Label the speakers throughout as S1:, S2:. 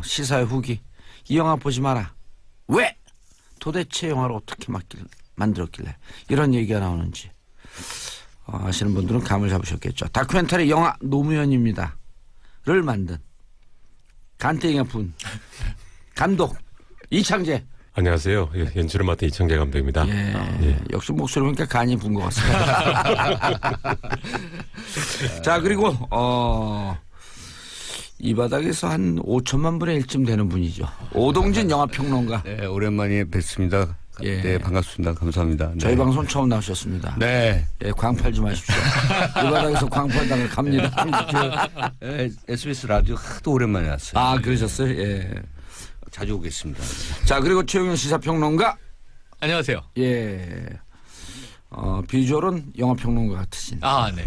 S1: 시사의 후기. 이 영화 보지 마라. 왜? 도대체 영화를 어떻게 만들었길래 이런 얘기가 나오는지 아시는 분들은 감을 잡으셨겠죠. 다큐멘터리 영화 노무현입니다를 만든 간땡이가 분 감독 이창재.
S2: 안녕하세요. 연출을 맡은 이창재 감독입니다.
S1: 예. 역시 목소리 보니까 간이 분 것 같습니다. 자, 그리고 이 바닥에서 한 5천만 분의 1쯤 되는 분이죠. 오동진 영화평론가.
S3: 네, 오랜만에 뵙습니다.
S1: 예.
S3: 네, 반갑습니다. 감사합니다. 네.
S1: 저희 방송 처음 나오셨습니다.
S3: 네.
S1: 예, 광팔 좀 하십시오. 이 바닥에서 광팔당을 갑니다.
S3: SBS 라디오 하도 오랜만에 왔어요.
S1: 아, 그러셨어요? 예.
S3: 자주 오겠습니다.
S1: 자, 그리고 최영현 시사평론가.
S4: 안녕하세요.
S1: 예. 비주얼은 영화평론가 같으신.
S4: 네.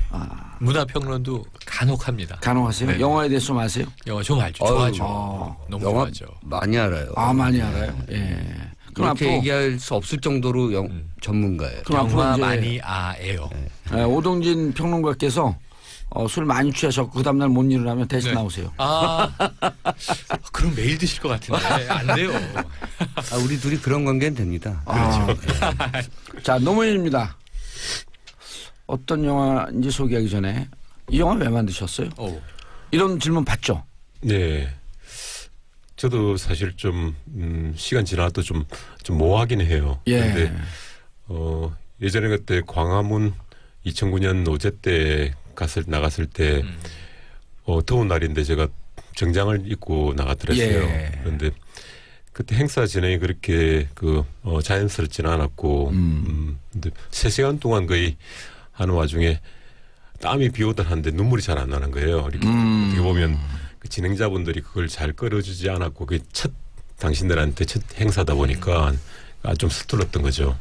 S4: 문화평론도 간혹합니다.
S1: 간호하세요?
S4: 네.
S1: 영화에 대해서 좀 아세요?
S4: 영화 좀 알죠. 좋아하죠. 너무
S3: 영화
S4: 좋아하죠.
S3: 많이 알아요.
S1: 많이 알아요. 예. 그럼
S3: 그렇게
S1: 앞으로
S3: 얘기할 수 없을 정도로 전문가예요.
S1: 그럼 앞으로
S4: 영화
S1: 이제
S4: 많이 아예요.
S1: 오동진 평론가께서 술 많이 취하셨고 그 다음날 못 일어나면 대신
S4: 네.
S1: 나오세요.
S4: 그럼 매일 드실 것 같은데 안 돼요.
S3: 우리 둘이 그런 관계는 됩니다.
S1: 자, 노무현입니다. 어떤 영화인지 소개하기 전에 이 영화 왜 만드셨어요? 이런 질문 받죠?
S2: 네. 저도 사실 좀 시간 지나도 좀 모호하긴 해요.
S1: 예.
S2: 그런데 예전에 그때 광화문 2009년 노제 때 나갔을 때 더운 날인데 제가 정장을 입고 나갔더랬어요.
S1: 예.
S2: 그런데 그때 행사 진행이 그렇게 자연스럽지는 않았고 근데 3시간 동안 거의 하는 와중에 땀이 비오던 한데 눈물이 잘 안 나는 거예요. 이렇게 어떻게 보면 그 진행자분들이 그걸 잘 끌어주지 않았고 그게 당신들한테 첫 행사다 보니까 좀 서툴렀던 거죠.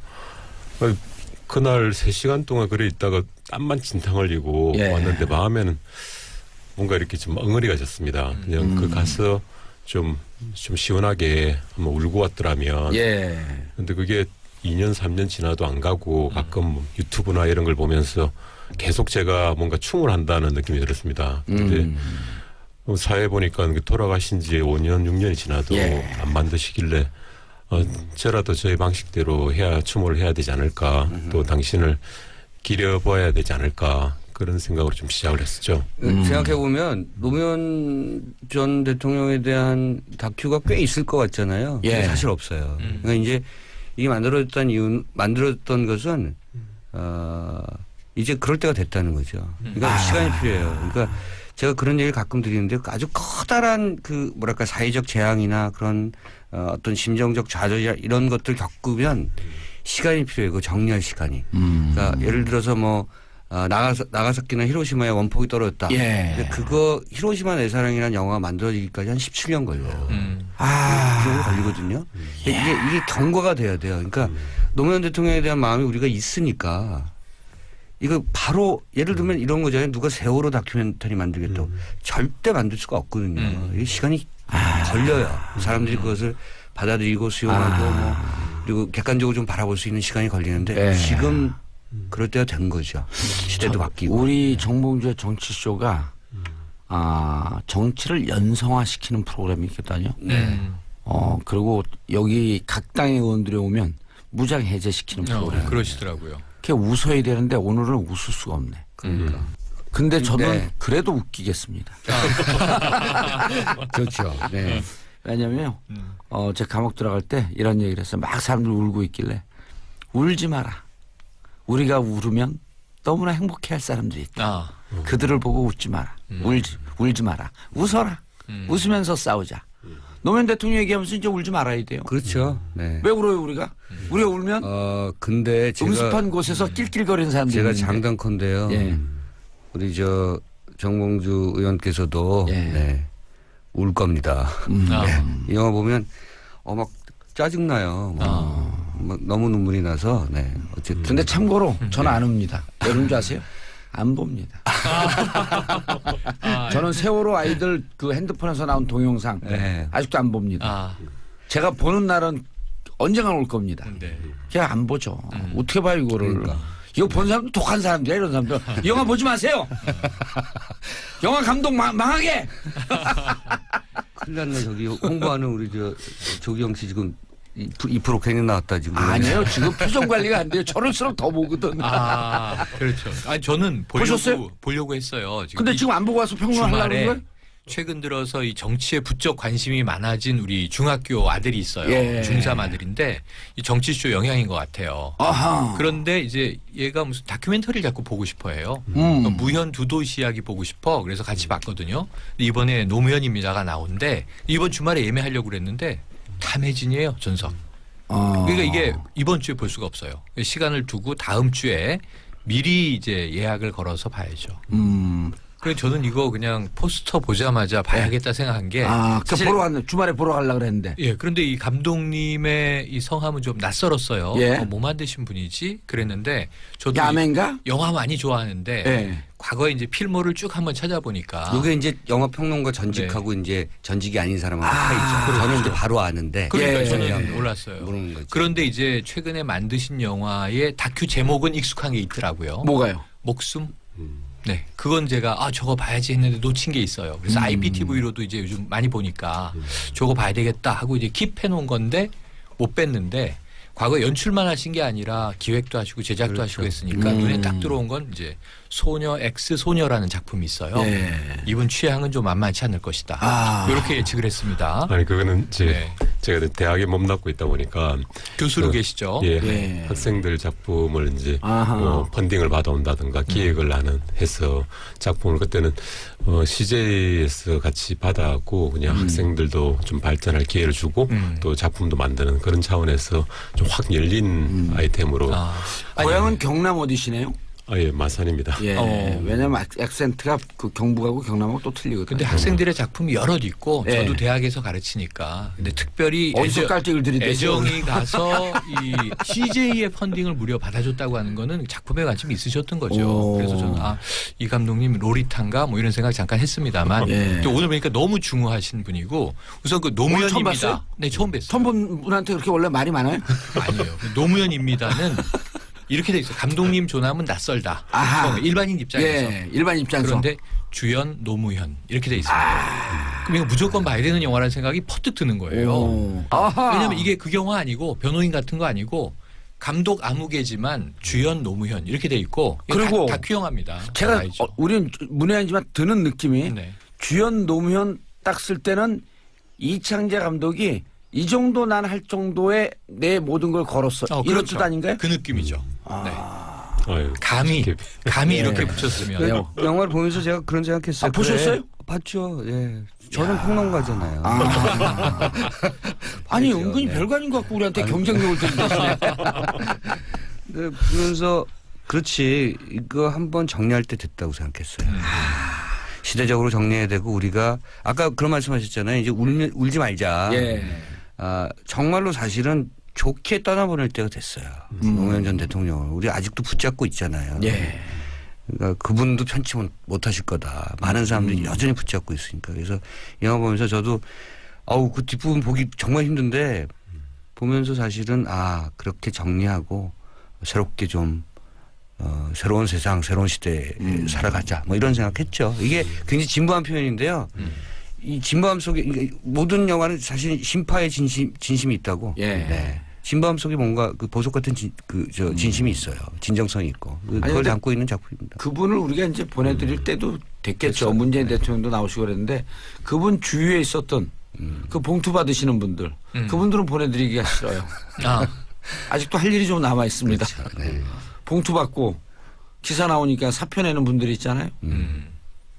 S2: 그날 3시간 동안 그래 있다가 땀만 진탕 흘리고 왔는데 마음에는 뭔가 이렇게 좀 엉어리가 졌습니다. 그냥 그 가서 좀 시원하게 한번 울고 왔더라면.
S1: 예.
S2: 근데 그게 2년 3년 지나도 안 가고 가끔 뭐 유튜브나 이런 걸 보면서 계속 제가 뭔가 충을 한다는 느낌이 들었습니다. 근데 사회 보니까 돌아가신 지 5년 6년이 지나도 안 만드시길래 저라도 저희 방식대로 추모를 해야 되지 않을까. 또 당신을 기려봐야 되지 않을까. 그런 생각으로 좀 시작을 했었죠.
S3: 생각해보면 노무현 전 대통령에 대한 다큐가 꽤 있을 것 같잖아요.
S1: 예.
S3: 근데 사실 없어요. 그러니까 이제 이게 만들었던 것은 이제 그럴 때가 됐다는 거죠. 그러니까 시간이 필요해요. 그러니까 제가 그런 얘기를 가끔 드리는데 아주 커다란 사회적 재앙이나 그런 어떤 심정적 좌절이나 이런 것들 겪으면 시간이 필요해요. 그 정리할 시간이. 그러니까 예를 들어서 나가사키나 히로시마에 원폭이 떨어졌다.
S1: 예.
S3: 근데 그거 히로시마 내 사랑이라는 영화가 만들어지기까지 한 17년 걸려요. 그 정도 걸리거든요. 이게 경과가 돼야 돼요. 그러니까 노무현 대통령에 대한 마음이 우리가 있으니까 이거 바로 예를 들면 이런 거잖아요. 누가 세월호 다큐멘터리 만들겠다고. 절대 만들 수가 없거든요. 이게 시간이 걸려요. 사람들이 그것을 받아들이고 수용하고 그리고 객관적으로 좀 바라볼 수 있는 시간이 걸리는데 지금 그럴 때가 된 거죠. 시대도 바뀌고.
S1: 우리 정봉주의 정치쇼가 정치를 연성화시키는 프로그램이거든요. 그리고 여기 각 당의 의원들이 오면 무장 해제시키는 프로그램.
S4: 그러시더라고요.
S1: 걔 웃어야 되는데 오늘은 웃을 수가 없네.
S3: 그러니까.
S1: 근데 저는 그래도 웃기겠습니다.
S3: 그렇죠. 네.
S1: 왜냐면요. 제가 감옥 들어갈 때 이런 얘기를 했어요. 막 사람들 울고 있길래 울지 마라. 우리가 울으면 너무나 행복해할 사람들이 있다. 그들을 보고 웃지 마라. 울지 마라. 웃어라. 웃으면서 싸우자. 노무현 대통령 얘기하면서 이제 울지 말아야 돼요.
S3: 그렇죠. 네.
S1: 왜 울어요 우리가? 우리가 울면
S3: 근데 제가
S1: 음습한 곳에서 낄낄거리는 사람들이
S3: 제가
S1: 있는데.
S3: 장담컨대요.
S1: 예.
S3: 우리 정봉주 의원께서도 울 겁니다. 이 영화 보면 막 짜증나요. 막 너무 눈물이 나서 어쨌든.
S1: 근데 참고로 저는 안 웁니다. 왜 그런 줄 아세요? 안 봅니다. 저는 세월호 아이들 그 핸드폰에서 나온 동영상 아직도 안 봅니다. 제가 보는 날은 언젠가 올 겁니다. 그냥 안 보죠. 어떻게 봐요 이거를. 그러니까. 이거 본 사람도 독한 사람들이야 이런 사람들. 이 영화 보지 마세요. 영화 감독 망하게.
S3: 큰일 났네. 저기 홍보하는 우리 조기영 씨 지금 2% 괜히 나왔다 지금.
S1: 아니에요. 지금 표정 관리가 안 돼요. 저럴수록 더 보거든.
S4: 아, 그렇죠. 아니 저는
S1: 보셨어요?
S4: 보려고 했어요.
S1: 근데 지금 안 보고 와서 평론을 하려고 그런 거예요?
S4: 최근 들어서 이 정치에 부쩍 관심이 많아진 우리 중학교 아들이 있어요.
S1: 예.
S4: 중3 아들인데 이 정치쇼 영향인 것 같아요.
S1: 아하.
S4: 그런데 이제 얘가 무슨 다큐멘터리를 자꾸 보고 싶어 해요. 그러니까 무현 두도시 이야기 보고 싶어. 그래서 같이 봤거든요. 근데 이번에 노무현입니다가 나오는데 이번 주말에 예매하려고 그랬는데 다 매진이에요. 전석. 그러니까 이게 이번 주에 볼 수가 없어요. 시간을 두고 다음 주에 미리 이제 예약을 걸어서 봐야죠. 그래서 저는 이거 그냥 포스터 보자마자 봐야겠다 생각한 게.
S1: 그 보러 왔네. 주말에 보러 가려고 그랬는데.
S4: 예, 그런데 이 감독님의 이 성함은 좀 낯설었어요.
S1: 예.
S4: 뭐 만드신 분이지? 그랬는데 저도
S1: 야맨가?
S4: 영화 많이 좋아하는데
S1: 예.
S4: 과거에 이제 필모를 쭉 한번 찾아보니까
S3: 이게 이제 영화 평론가 전직하고 이제 전직이 아닌 사람하고 차이죠. 저는 이제 바로 아는데.
S4: 그러니까
S1: 예.
S4: 저는 몰랐어요.
S3: 모르는 거죠.
S4: 그런데 이제 최근에 만드신 영화의 다큐 제목은 익숙한 게 있더라고요.
S1: 뭐가요?
S4: 목숨? 네, 그건 제가 저거 봐야지 했는데 놓친 게 있어요. 그래서 IPTV로도 이제 요즘 많이 보니까 저거 봐야 되겠다 하고 이제 킵해 놓은 건데 못 뺐는데 과거 연출만 하신 게 아니라 기획도 하시고 제작도 하시고 했으니까 눈에 딱 들어온 건 이제 소녀 X 소녀라는 작품이 있어요.
S1: 예.
S4: 이분 취향은 좀 만만치 않을 것이다. 이렇게 예측을 했습니다.
S2: 아니 그거는 이제
S4: 네.
S2: 제가 대학에 몸담고 있다 보니까
S4: 교수로 계시죠.
S2: 예,
S1: 예.
S2: 학생들 작품을 이제
S1: 아하.
S2: 펀딩을 받아온다든가 기획을 나는 해서 작품을 그때는 CJ에서 같이 받아갖고 그냥 학생들도 좀 발전할 기회를 주고 또 작품도 만드는 그런 차원에서 좀 확 열린 아이템으로
S1: 고향은 경남 어디시네요?
S2: 예, 마산입니다.
S1: 예. 왜냐면 액센트가 그 경북하고 경남하고 또 틀리거든요.
S4: 근데 학생들의 작품이 여럿 있고
S1: 예.
S4: 저도 대학에서 가르치니까 근데 특별히
S1: 어디서 깔때기를 들이대죠?
S4: 애정이 가서 이 CJ의 펀딩을 무려 받아줬다고 하는 거는 작품에 관심이 있으셨던 거죠. 그래서 저는 이 감독님 로리탄가 뭐 이런 생각 잠깐 했습니다만
S1: 예.
S4: 또 오늘 보니까 너무 중후하신 분이고 우선 그
S1: 처음
S4: 노무현입니다.
S1: 봤어요?
S4: 네, 처음 뵀어요.
S1: 처음 본 분한테 그렇게 원래 말이 많아요?
S4: 아니에요. 노무현입니다는 이렇게 돼 있어요. 감독님 조남은 낯설다.
S1: 아하.
S4: 일반인 입장에서.
S1: 예. 일반 입장에서.
S4: 그런데 주연 노무현 이렇게 돼 있습니다. 그럼 이거 무조건 봐야 되는 영화라는 생각이 퍼뜩 드는 거예요. 왜냐하면 이게 그 영화 아니고 변호인 같은 거 아니고 감독 아무개지만 주연 노무현 이렇게 돼 있고
S1: 그리고
S4: 다큐 영화입니다.
S1: 제가
S4: 알죠?
S1: 우리는 문외한지만 드는 느낌이
S4: 네.
S1: 주연 노무현 딱 쓸 때는 이창재 감독이 이 정도 난 할 정도의 내 모든 걸 걸었어. 이런
S4: 그렇죠.
S1: 뜻 아닌가요?
S4: 그 느낌이죠. 네.
S2: 아유,
S4: 감히
S2: 쉽게.
S4: 이렇게 붙였으면
S1: 네.
S3: 영화를 보면서 제가 그런 생각했어요.
S1: 보셨어요?
S3: 봤죠. 예. 저는 평론가잖아요.
S1: 아니
S3: 봤죠.
S1: 은근히
S3: 네.
S1: 별거 아닌 것 같고 우리한테 경쟁력을 들이대시네.
S3: 네, 보면서 그렇지 이거 한번 정리할 때 됐다고 생각했어요. 시대적으로 정리해야 되고 우리가 아까 그런 말씀하셨잖아요. 이제 울지 말자.
S1: 예.
S3: 정말로 사실은 좋게 떠나보낼 때가 됐어요. 노무현 전 대통령을 우리 아직도 붙잡고 있잖아요.
S1: 예.
S3: 그러니까 그분도 편치 못하실 거다. 많은 사람들이 여전히 붙잡고 있으니까. 그래서 영화 보면서 저도 그 뒷부분 보기 정말 힘든데 보면서 사실은 그렇게 정리하고 새롭게 좀 새로운 세상, 새로운 시대에 살아가자. 뭐 이런 생각했죠. 이게 굉장히 진부한 표현인데요. 이 진부함 속에 모든 영화는 사실 심파의 진심이 있다고.
S1: 예.
S3: 네. 진부함 속에 뭔가 그 보석 같은 진심이 있어요. 진정성이 있고. 그걸
S1: 근데
S3: 담고 있는 작품입니다.
S1: 그분을 우리가 이제 보내드릴 때도 됐겠죠. 문재인 대통령도 나오시고 그랬는데 그분 주위에 있었던 그 봉투 받으시는 분들 그분들은 보내드리기가 싫어요. 아직도 할 일이 좀 남아 있습니다.
S3: 그렇죠. 네.
S1: 봉투 받고 기사 나오니까 사표 내는 분들 있잖아요.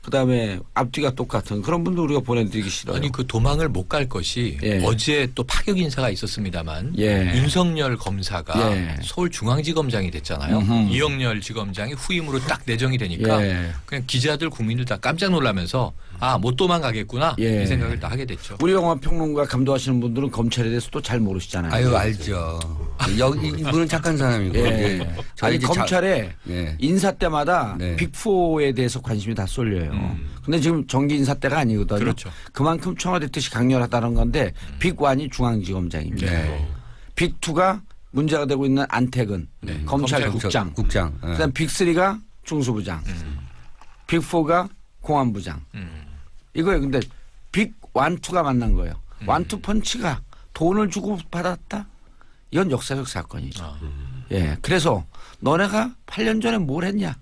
S1: 그다음에 앞뒤가 똑같은 그런 분들 우리가 보내드리기 싫어요.
S4: 아니 그 도망을 못 갈 것이
S1: 예.
S4: 어제 또 파격 인사가 있었습니다만
S1: 예.
S4: 윤석열 검사가
S1: 예.
S4: 서울중앙지검장이 됐잖아요. 이영렬 지검장이 후임으로 딱 내정이 되니까
S1: 예.
S4: 그냥 기자들 국민들 다 깜짝 놀라면서 못 도망가겠구나
S1: 예.
S4: 이 생각을 다 하게 됐죠.
S1: 우리 영화 평론가 감독하시는 분들은 검찰에 대해서 또 잘 모르시잖아요.
S3: 아유 알죠. 여기 이분은 착한 사람이고.
S1: 예.
S3: 저희
S1: 아니
S3: 이제
S1: 검찰에
S3: 예.
S1: 인사 때마다
S3: 네.
S1: 빅4에 대해서 관심이 다 쏠려요. 근데 지금 정기 인사 때가 아니거든요.
S4: 그렇죠.
S1: 그만큼 청와대 뜻이 강렬하다는 건데 빅1이 중앙지검장입니다.
S3: 네.
S1: 빅2가 문제가 되고 있는 안택은 검찰국장.
S3: 국장. 예.
S1: 그다음 빅3가 중수부장. 빅4가 공안부장. 이거예요. 근데 빅 완투가 만난 거예요. 완투 펀치가 돈을 주고 받았다? 이건 역사적 사건이죠. 예. 그래서 너네가 8년 전에 뭘 했냐?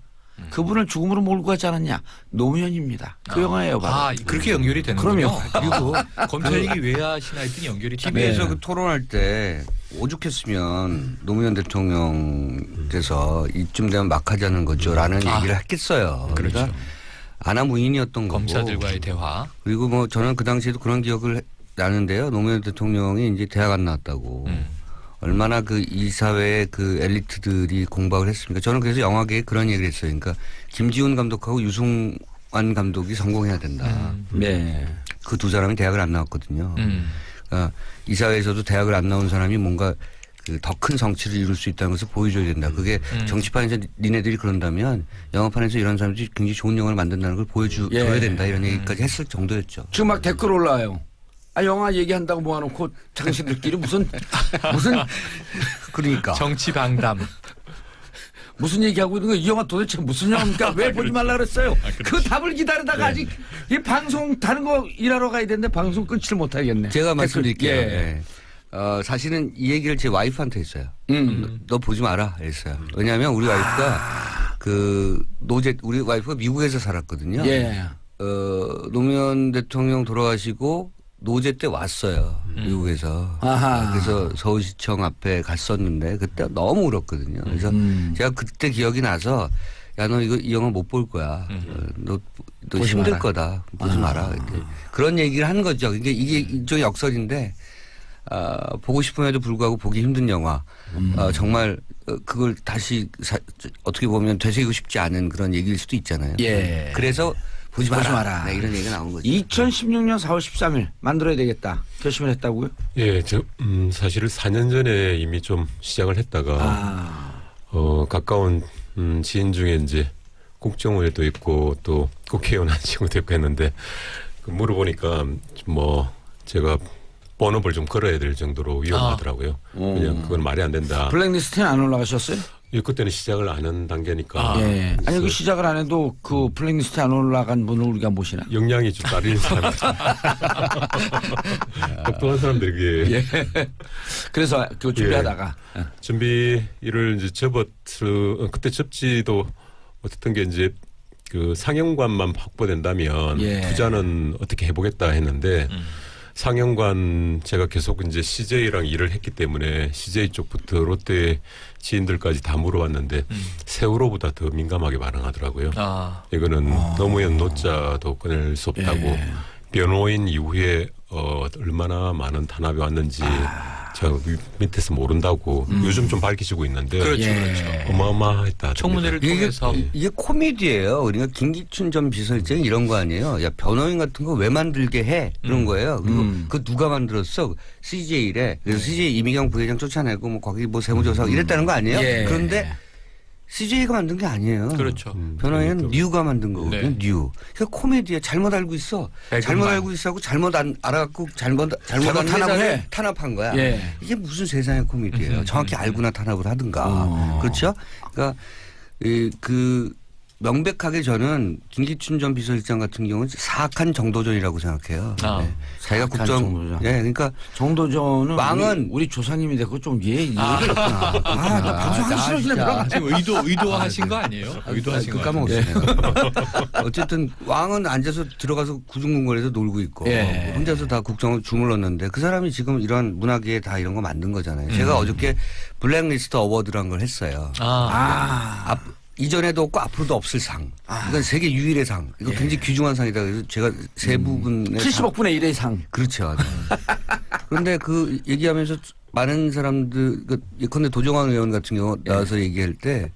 S1: 그분을 죽음으로 몰고 가지 않았냐? 노무현입니다. 그 영화예요. 바로.
S4: 아, 그렇게 연결이 되는군요.
S1: 그럼요.
S3: 그리고
S4: 검찰 얘기 왜 하시나 했더니 연결이
S3: TV에서
S4: 되네.
S3: 그 토론할 때 오죽했으면 노무현 대통령께서 이쯤 되면 막 하자는 거죠라는 얘기를 했겠어요.
S4: 그렇죠.
S3: 그러니까 아나무인이었던 거고.
S4: 검사들과의 대화.
S3: 그리고 뭐 저는 그 당시에도 그런 기억을 나는데요. 노무현 대통령이 이제 대학 안 나왔다고. 얼마나 그 이 사회의 그 엘리트들이 공박을 했습니까? 저는 그래서 영화계에 그런 얘기를 했어요. 그러니까 김지훈 감독하고 유승환 감독이 성공해야 된다.
S1: 네.
S3: 그 두 사람이 대학을 안 나왔거든요. 그러니까 이 사회에서도 대학을 안 나온 사람이 뭔가 그 더 큰 성취를 이룰 수 있다는 것을 보여줘야 된다. 그게 정치판에서 니네들이 그런다면 영화판에서 이런 사람들이 굉장히 좋은 영화를 만든다는 걸 보여줘야
S1: 예.
S3: 된다. 이런 얘기까지 했을 정도였죠.
S1: 지금 막 댓글 올라와요. 아, 영화 얘기한다고 모아놓고 당신들끼리 무슨
S3: 그러니까.
S4: 정치 방담.
S1: 무슨 얘기하고 있는 거예요? 이 영화 도대체 무슨 영화입니까? 왜 보지 말라 그랬어요? 그 답을 기다리다가 아직 이 방송 다른 거 일하러 가야 되는데 방송 끊지를 못하겠네.
S3: 제가 말씀드릴게요.
S1: 예.
S3: 네. 사실은 이 얘기를 제 와이프한테 했어요. 너 보지 마라 했어요. 왜냐하면 우리 와이프가 우리 와이프가 미국에서 살았거든요.
S1: 예.
S3: 노무현 대통령 돌아가시고 노제 때 왔어요. 미국에서.
S1: 아하.
S3: 그래서 서울시청 앞에 갔었는데 그때 너무 울었거든요. 그래서 제가 그때 기억이 나서 야, 너 이 영화 못 볼 거야. 너
S1: 보지
S3: 힘들
S1: 마라.
S3: 거다. 보지 마라. 이렇게. 그런 얘기를 한 거죠. 이게 일종의 역설인데 보고 싶음에도 불구하고 보기 힘든 영화. 정말 그걸 다시 어떻게 보면 되새기고 싶지 않은 그런 얘기일 수도 있잖아요.
S1: 예.
S3: 그래서 보지 마라.
S1: 보지 마라.
S3: 네, 이런 얘기가 나온 거죠.
S1: 2016년 4월 13일 만들어야 되겠다. 결심을 했다고요?
S2: 예, 사실은 4년 전에 이미 좀 시작을 했다가 가까운 지인 중에 이제 국정원에도 있고 또 국회의원 한 친구도 있고 했는데 물어보니까 뭐 제가 번호를 좀 걸어야 될 정도로 위험하더라고요. 그냥 그건 말이 안 된다.
S1: 블랙리스트에 안 올라가셨어요?
S2: 예, 그때는 시작을 안 한 단계니까.
S1: 예. 아니 그 시작을 안 해도 그 블랙리스트에 안 올라간 분을 우리가 모시나?
S2: 역량이 좀 딸리는 사람. 똑똑한 사람들이
S1: 예. 그래서 그거 준비하다가
S2: 준비를 이제 그때 접지도 어쨌든 게 이제 그 상영관만 확보된다면
S1: 예.
S2: 투자는 어떻게 해보겠다 했는데 상영관 제가 계속 이제 CJ랑 일을 했기 때문에 CJ 쪽부터 롯데 지인들까지 다 물어봤는데 세월호보다 더 민감하게 반응하더라고요. 이거는 노무현 노자도 꺼낼 수 없다고
S1: 예.
S2: 변호인 이후에 얼마나 많은 탄압이 왔는지 저 밑에서 모른다고 요즘 좀 밝혀지고 있는데
S4: 그렇죠,
S1: 예.
S4: 그렇죠.
S2: 어마어마했다.
S4: 청문회를 통해서
S3: 이게 코미디예요. 그러니까 김기춘 전 비서실장이 이런 거 아니에요. 야, 변호인 같은 거 왜 만들게 해? 그런 거예요. 그리고 그 누가 만들었어? CJ래. 그래서 CJ 이미경 부회장 쫓아내고 뭐 거기 뭐 세무조사하고 이랬다는 거 아니에요?
S1: 예.
S3: 그런데 CJ가 만든 게 아니에요.
S4: 그렇죠.
S3: 변호인은 뉴가 만든 거거든요.
S4: 네.
S3: 뉴. 그러니까 코미디야. 잘못 알고 있어. 잘못 알고 있어하고 잘못 알아갖고 잘못한
S1: 탄압을
S3: 회사를
S1: 해.
S3: 탄압한 거야.
S1: 예.
S3: 이게 무슨 세상의 코미디예요. 정확히 알고나 탄압을 하든가. 그렇죠? 그러니까 그 명백하게 저는 김기춘 전 비서실장 같은 경우는 사악한 정도전이라고 생각해요. 네. 자기가
S1: 사악한 정도전.
S3: 네, 그러니까
S1: 정도전은
S3: 왕은
S1: 우리 조상님이 됐고 좀 이해가 없구나. 나 방송하기 싫어지네 돌아가.
S4: 지금 의도하신 거 아니에요? 의도하신 거
S3: 까먹었어요. 어쨌든 왕은 앉아서 들어가서 구중궁궐에서 놀고 있고
S1: 예.
S3: 혼자서 다 국정을 주물렀는데 그 사람이 지금 이런 문화계에 다 이런 거 만든 거잖아요. 제가 어저께 블랙리스트 어워드라는 걸 했어요. 이전에도 없고 앞으로도 없을 상. 이건 세계 유일의 상. 이거 굉장히 귀중한 상이다. 그래서 제가 세 부분의
S1: 70억분의 1의 상.
S3: 그렇죠. 그런데 그 얘기하면서 많은 사람들, 예컨대 도정환 의원 같은 경우 나와서 얘기할 때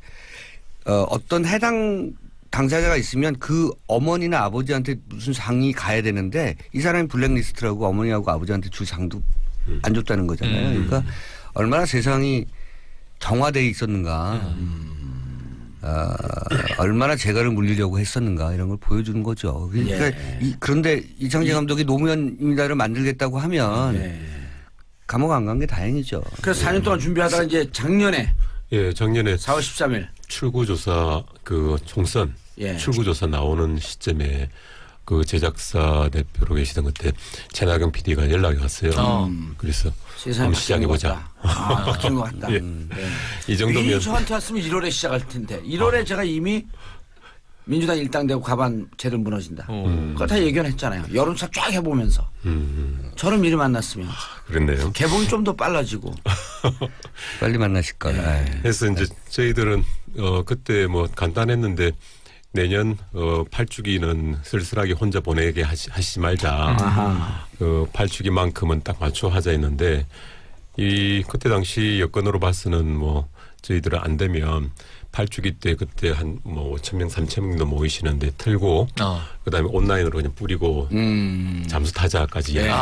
S3: 어떤 해당 당사자가 있으면 그 어머니나 아버지한테 무슨 상이 가야 되는데 이 사람이 블랙리스트라고 어머니하고 아버지한테 줄 상도 안 줬다는 거잖아요. 그러니까 얼마나 세상이 정화되어 있었는가. 얼마나 재갈을 물리려고 했었는가 이런 걸 보여주는 거죠. 그러니까 그런데 이창재 감독이 노무현입니다를 만들겠다고 하면 감옥 안 간 게 다행이죠.
S1: 그래서 4년 동안 준비하다가 이제 작년에
S2: 예, 작년에
S1: 4월 13일
S2: 출구조사 그 총선
S1: 예.
S2: 출구조사 나오는 시점에 그 제작사 대표로 계시던 그때 최나경 PD가 연락이 왔어요. 그래서
S1: 세상에
S2: 한번 시작해 보자.
S1: 바뀐 것 같다.
S2: 예. 이 정도면
S1: 미리 저한테 왔으면 1월에 시작할 텐데 1월에 제가 이미 민주당 일당되고 가반 제대로 무너진다. 그거 다 예견했잖아요. 여론차 쫙 해보면서. 저를 미리 만났으면
S2: 그랬네요.
S1: 개봉이 좀 더 빨라지고.
S3: 빨리 만나실 걸. 아이.
S2: 그래서 이제 저희들은 그때 뭐 간단했는데 내년 8주기는 쓸쓸하게 혼자 보내게 하시지 말자.
S1: 아하.
S2: 8주기만큼은 딱 맞춰 하자 했는데 이 그때 당시 여건으로 봐서는 뭐 저희들은 안 되면 8주기 때 그때 한 뭐 5,000명, 3,000명도 모이시는데 틀고 그다음에 온라인으로 그냥 뿌리고 잠수 타자까지 이야기를.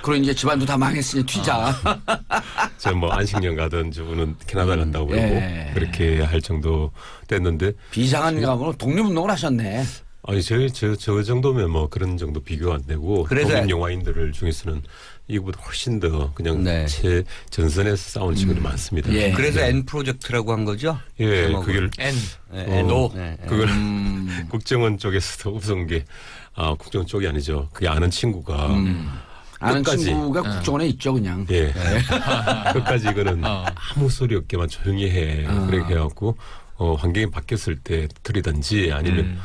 S1: 그리고 이제 집안도 다 망했으니 튀자.
S2: 저 뭐 안식년 가든 저분은 캐나다 간다고 그러고
S1: 예.
S2: 그렇게 할 정도 됐는데
S1: 비상한 가면 독립운동을 하셨네.
S2: 아니 저 정도면 뭐 그런 정도 비교 안 되고
S3: 그래서
S2: 독립 영화인들 중에서는 이거보다 훨씬 더 그냥
S3: 네.
S2: 최전선에서 싸우는 친구들이 많습니다.
S1: 예.
S3: 그래서 N 프로젝트라고 한 거죠?
S2: 예,
S3: 제목을.
S2: 그걸
S4: N도
S2: 그걸 국정원 쪽에서도 우선 게 국정원 쪽이 아니죠. 그게 아는 친구가
S1: 아는
S2: 끝까지.
S1: 친구가 국정원에 있죠 그냥.
S2: 예. 끝까지 이거는 아무 소리 없게만 조용히 해. 그렇게 해갖고 환경이 바뀌었을 때 들이든지 아니면